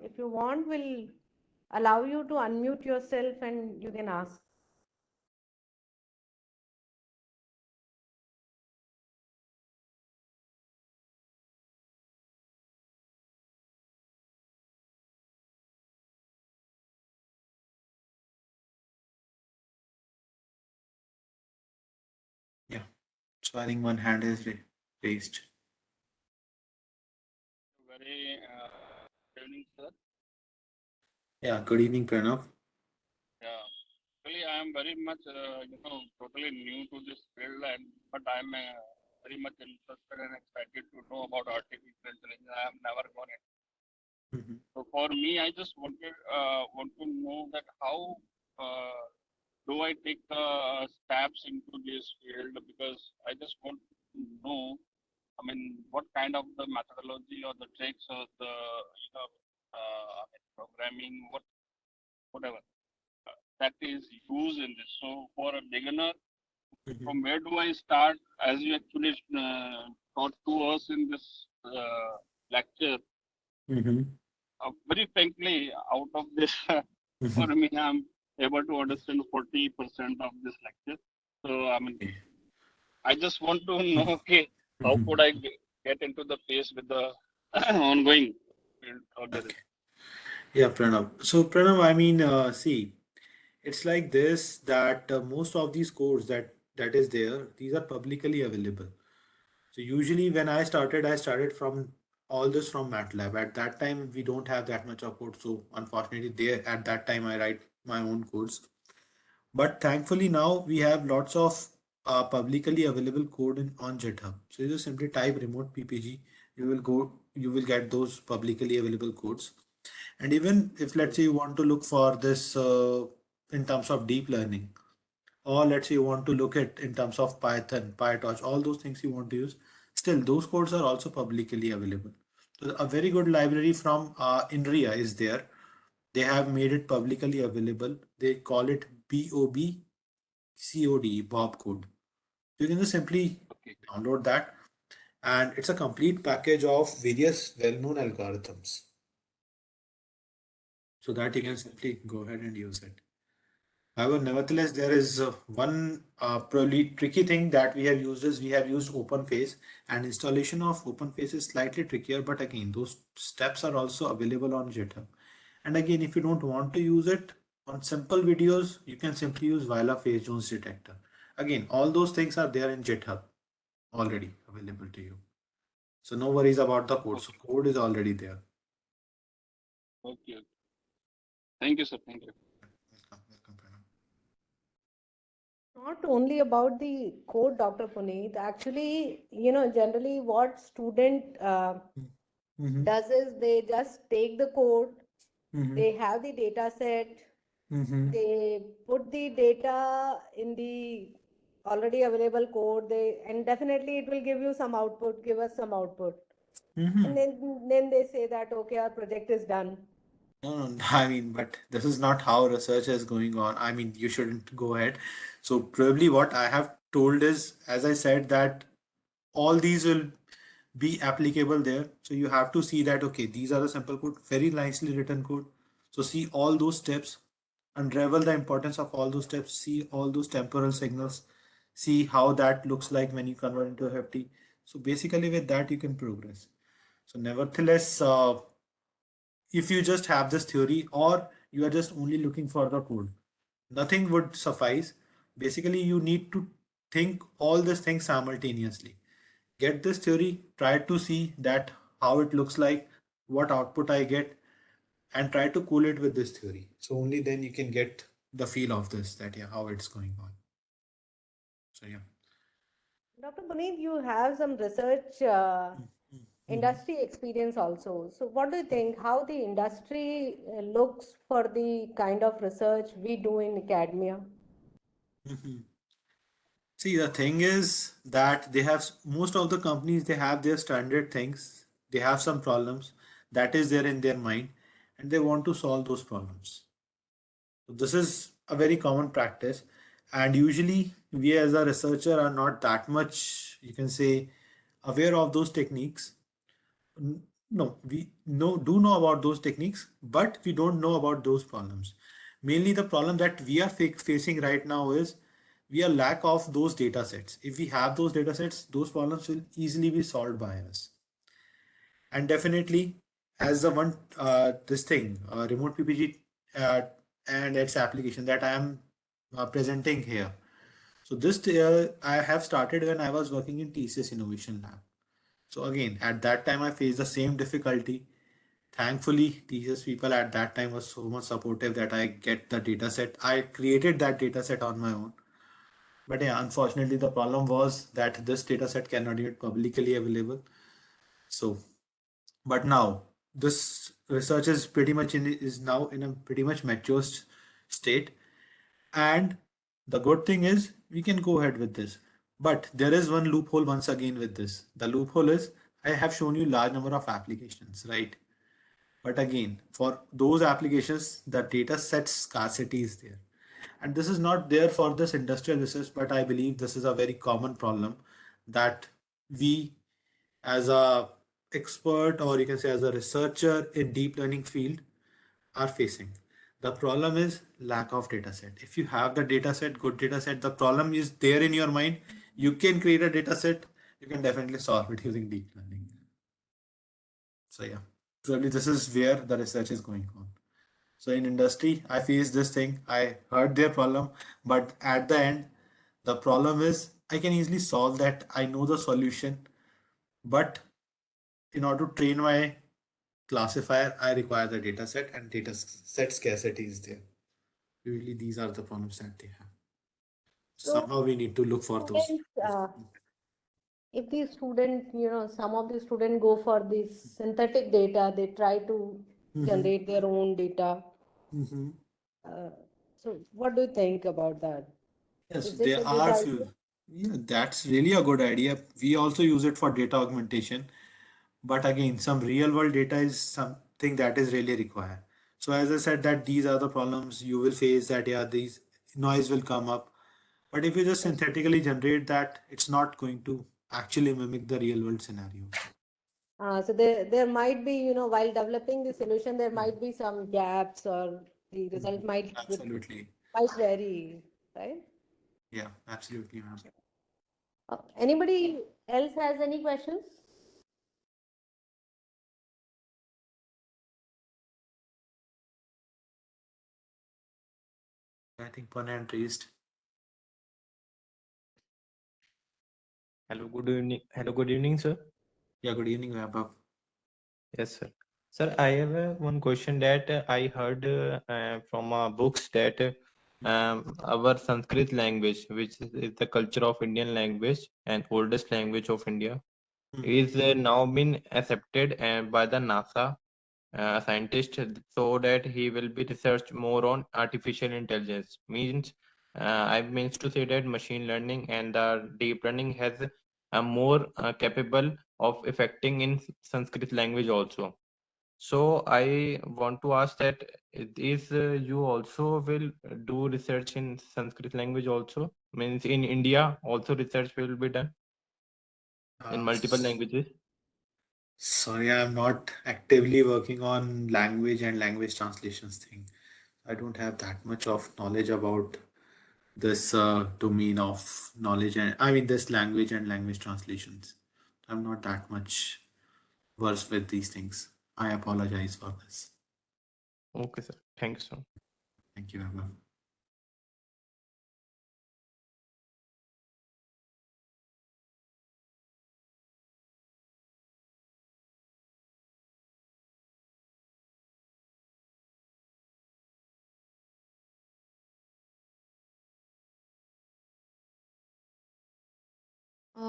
if you want, we'll allow you to unmute yourself and you can ask. yeah, so I think one hand is raised. Very good evening, sir. Yeah, good evening, Pranav. Yeah, actually, I am very much, totally new to this field, but I'm very much interested and excited to know about artificial intelligence. I have never gone it. Mhm. So for me, I just want to know that how uh, do I take steps into this field, because I just want to know. I mean, what kind of the methodology or the tricks or the programming, whatever that is used in this. So for a beginner, Mhm. from where do I start? As you actually taught to us in this lecture, Mhm. very frankly, out of this, for Mhm. me, I'm able to understand 40% of this lecture. So I mean, Okay. I just want to know, Mhm. okay, how Mhm. could I get into the pace with the ongoing field algorithm? Okay. Yeah, Pranav. So Pranav, I mean, see, it's like this that most of these codes that is there, these are publicly available. So usually when I started from all this from MATLAB. At that time, we don't have that much of code. So unfortunately, there at that time I write my own codes. But thankfully now we have lots of publicly available code on GitHub. So you just simply type remote PPG, you will get those publicly available codes. And even if let's say you want to look for this in terms of deep learning, or let's say you want to look at in terms of Python, PyTorch, all those things you want to use, still those codes are also publicly available. So a very good library from INRIA is there. They have made it publicly available. They call it Bob code. You can just simply Okay. download that, and it's a complete package of various well-known algorithms, so that you can simply go ahead and use it. However, nevertheless, there is one probably tricky thing that we have used is we have used OpenFace, and installation of OpenFace is slightly trickier, but again, those steps are also available on GitHub. And again, if you don't want to use it on simple videos, you can simply use Viola Phase Jones detector. Again, all those things are there in GitHub already available to you. So no worries about the code. So Okay. code is already there. Okay. Thank you, sir. Thank you. Welcome, welcome, Pranav. Not only about the code, Dr. Puneet. Actually, generally what student Mm-hmm. does is they just take the code, Mm-hmm. they have the data set, Mm-hmm. they put the data in the already available code, and definitely it will give you some output, give us some output. Mm-hmm. And then they say that okay, our project is done. No, no, I mean, but this is not how research is going on. I mean, you shouldn't go ahead. So probably what I have told is, as I said, that all these will be applicable there. So you have to see that, okay, these are the simple code, very nicely written code. So see all those steps, unravel the importance of all those steps, see all those temporal signals, see how that looks like when you convert into FFT. So basically with that, you can progress. So nevertheless, if you just have this theory or you are just only looking for the code, Nothing would suffice. Basically, you need to think all these things simultaneously. Get this theory, try to see that how it looks like, what output I get, and try to cool it with this theory. So only then you can get the feel of this, that yeah, how it's going on. So yeah. Dr. Puneet, you have some research Mhm. industry experience also. So, what do you think? How the industry looks for the kind of research we do in academia? Mhm. See, the thing is that they have most of the companies, they have their standard things. They have some problems that is there in their mind, and they want to solve those problems. So this is a very common practice, and usually we as a researcher are not that much, you can say, aware of those techniques. No, we know about those techniques, but we don't know about those problems. Mainly the problem that we are facing right now is we are lack of those data sets. If we have those data sets, those problems will easily be solved by us. And definitely, as the one this thing remote PPG uh, and its application that I am presenting here. So this I have started when I was working in TCS Innovation Lab. So again, at that time I faced the same difficulty. Thankfully, TCS people at that time was so much supportive that I get the data set. I created that data set on my own. But yeah, unfortunately, the problem was that this data set cannot be publicly available. So, but now this research is pretty much is now in a pretty much mature state. And the good thing is we can go ahead with this. But there is one loophole once again with this. The loophole is I have shown you large number of applications, right? But again, for those applications, the data set scarcity is there. And this is not there for this industrial research, but I believe this is a very common problem that we as a expert, or you can say as a researcher in deep learning field, are facing. The problem is lack of data set. If you have the data set, good data set, the problem is there in your mind. You can create a data set. You can definitely solve it using deep learning. So yeah, probably this is where the research is going on. So in industry, I faced this thing. I heard their problem, but at the end, the problem is I can easily solve that. I know the solution, but in order to train my classifier, I require the data set, and data set scarcity is there. Usually, these are the problems that they have. So, Somehow we need to look for those. students, if the student, some of the student go for this synthetic data, they try to Mhm. generate their own data. Mhm. Uh, so, what do you think about that? Yes, Is it there a good are idea? few. Yeah, that's really a good idea. We also use it for data augmentation. But again, some real world data is something that is really required. So as I said that these are the problems you will face, that yeah, these noise will come up. But if you just synthetically generate that, it's not going to actually mimic the real world scenarios. So there might be, while developing the solution, there might be some gaps or the result Mhm. Absolutely. might vary, right? Yeah, absolutely, ma'am. Anybody else has any questions? I think Panand raised. Hello, good evening. Hello, good evening, sir. Yeah, good evening, Vaibhav. Yes, sir. Sir, I have one question that I heard from books that our Sanskrit language, which is the culture of Indian language and oldest language of India, Mhm. is now been accepted by the NASA scientist so that he will be research more on artificial intelligence. Means I means to say that machine learning and the deep learning has a more capable of affecting in Sanskrit language also. So I want to ask that is you also will do research in Sanskrit language also? Means in India also research will be done in multiple languages? Sorry, I'm not actively working on language and language translations thing. I don't have that much of knowledge about this domain of knowledge, and I mean this language and language translations. I'm not that much versed with these things. I apologize for this. Okay, sir. Thank you, sir. Thank you, Emma.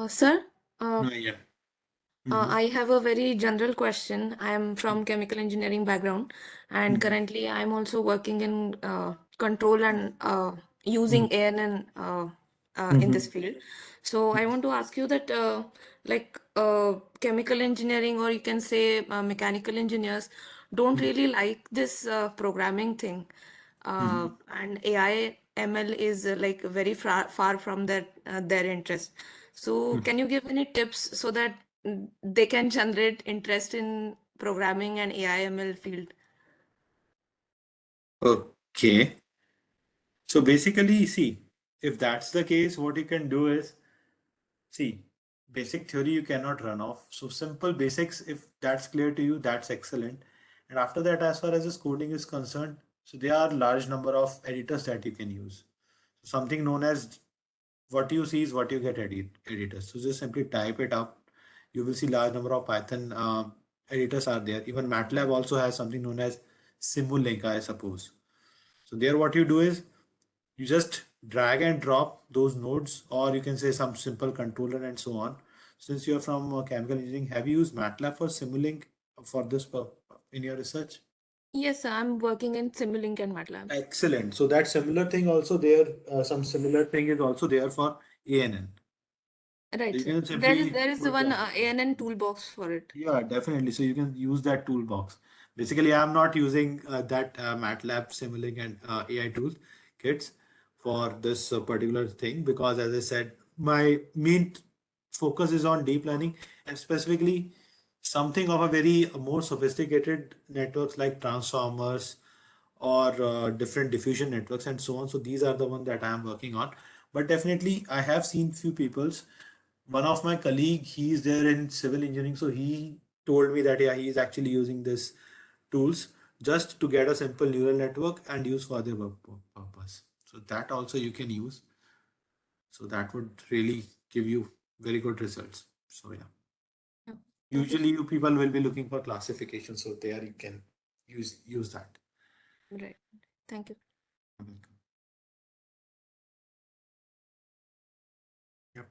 Sir, Yeah. I have a very general question. I am from chemical engineering background, and currently I'm also working in control and using ANN in this field. So I want to ask you that, like chemical engineering, or you can say mechanical engineers, don't really like this programming thing, and AI ML is like very far from their interest. So can you give any tips so that they can generate interest in programming and AI ML field? Okay. So basically, see, if that's the case, what you can do is, see, basic theory you cannot run off. So simple basics, if that's clear to you, that's excellent. And after that, as far as this coding is concerned, so there are large number of editors that you can use. Something known as what you see is what you get editors. So just simply type it up. You will see large number of Python editors are there. Even MATLAB also has something known as Simulink, I suppose. So there what you do is you just drag and drop those nodes, or you can say some simple controller and so on. Since you're from chemical engineering, have you used MATLAB for Simulink for this in your research? Yes, I'm working in Simulink and MATLAB. Excellent. So that similar thing also there, some similar thing is also there for ANN. Right, You sir. can There is simply put one that. ANN toolbox for it. Yeah, definitely. So you can use that toolbox. Basically, I'm not using that MATLAB Simulink and AI tool kits for this particular thing because, as I said, my main focus is on deep learning and specifically something of a very more sophisticated networks like transformers or different diffusion networks and so on. So these are the ones that I am working on. But definitely, I have seen few people's. One of my colleague, he is there in civil engineering, so he told me that yeah, he is actually using this tools just to get a simple neural network and use for their work purpose. So that also you can use. So that would really give you very good results. So yeah. Yeah. Thank you, Usually you people will be looking for classification, so there you can use that. sir. Right. Thank you. You're welcome. Yep.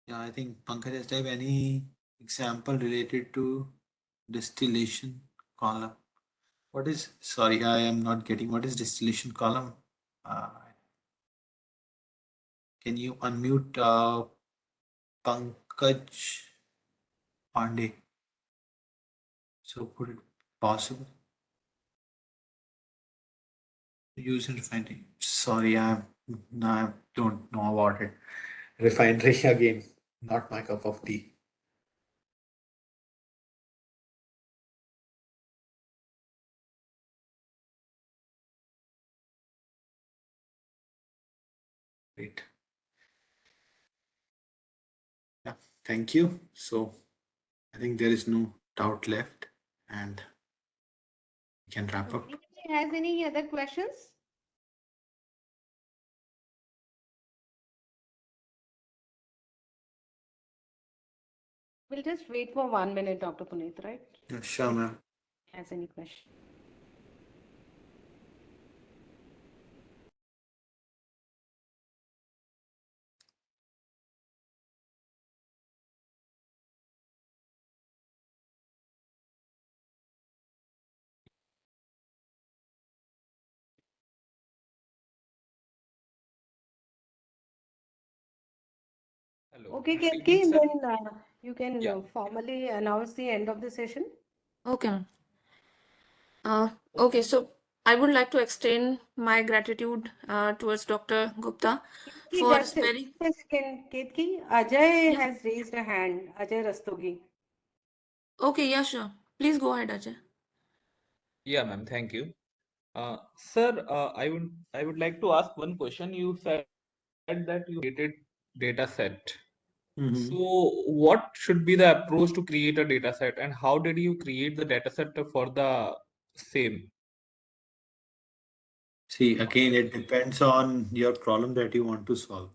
Yeah, I think Pankaj has type any example related to distillation column. What is, sorry, I am not getting what is distillation column. Uh, can you unmute Pankaj Pandey? So could it possible? Use refinery. Sorry, I don't know about it. Refinery again, not my cup of tea. Great. Yeah, thank you. So I think there is no doubt left, and we can wrap up. Anybody has any other questions? We'll just wait for 1 minute, Dr. Puneet, right? Yeah, sure, ma'am. Has any question? Hello. Okay, Good evening, Ketki, sir. then you can Yeah. formally announce the end of the session. Okay, ma'am. Okay, so I would like to extend my gratitude towards Dr. Gupta Ketki, for just sparing. a second. Ketki, Ajay Yes. has raised a hand. Ajay Rastogi. Okay, yeah, sure. Please go ahead, Ajay. Yeah, ma'am. Thank you. Sir, I would like to ask one question. You said that you created data set. Mhm. So what should be the approach to create a data set, and how did you create the data set for the same? See, again, it depends on your problem that you want to solve.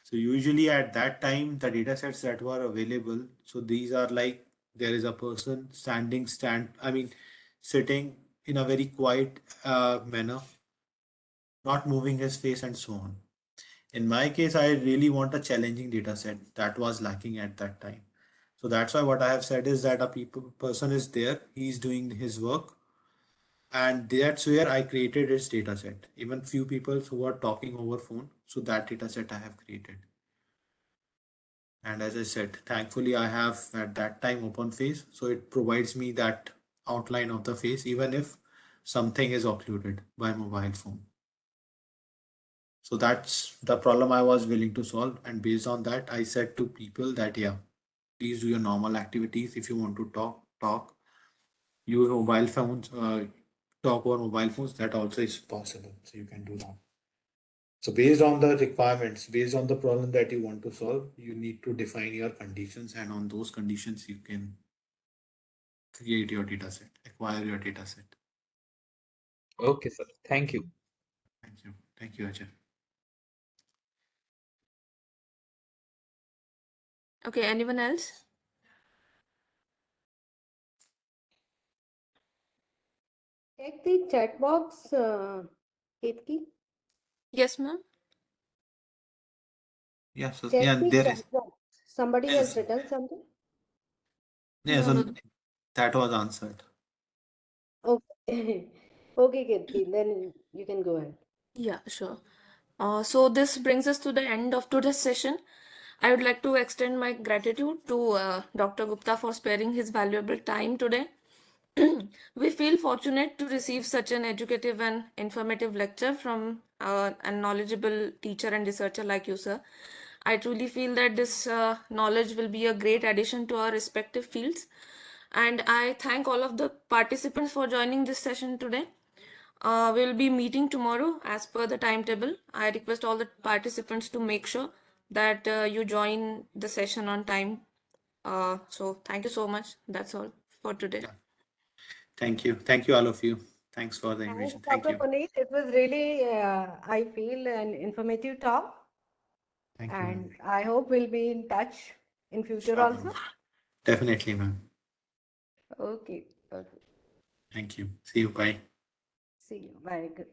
So usually at that time, the data sets that were available, so these are like there is a person sitting in a very quiet manner, not moving his face and so on. In my case, I really want a challenging data set that was lacking at that time. So that's why what I have said is that a person is there, he's doing his work, and that's where I created its data set. Even few people who are talking over phone, so that data set I have created. And as I said, thankfully I have at that time open face, so it provides me that outline of the face even if something is occluded by mobile phone. So that's the problem I was willing to solve, and based on that I said to people that yeah, please do your normal activities. If you want to talk, use mobile phones, talk over mobile phones, that also is possible, so you can do that. So based on the requirements, based on the problem that you want to solve, you need to define your conditions, and on those conditions you can create your data set, acquire your data set. Okay, sir. Thank you. Thank you. Thank you, Ajay. Okay, anyone else? Check the chat box, Ketki. Yes, ma'am. Yeah, so Check yeah, the there chat is. box. Somebody has Yes. written something. Yeah, No, so no. that was answered. Okay. Okay, Ketki, then you can go ahead. Yeah, sure. So this brings us to the end of today's session. I would like to extend my gratitude to Dr. Gupta for sparing his valuable time today. We feel fortunate to receive such an educative and informative lecture from a knowledgeable teacher and researcher like you, sir. I truly feel that this knowledge will be a great addition to our respective fields. And I thank all of the participants for joining this session today. We'll be meeting tomorrow as per the timetable. I request all the participants to make sure that you join the session on time. So thank you so much. That's all for today. Yeah. Thank you. Thank you, all of you. Thanks for the Thanks, invitation. Thank Dr. you. Puneet. It was really, I feel, an informative talk, Thank you, ma'am. and I hope we'll be in touch in future Sure, ma'am. also. Definitely, ma'am. Okay. Okay. Thank you. See you. Bye. See you. Bye. Good.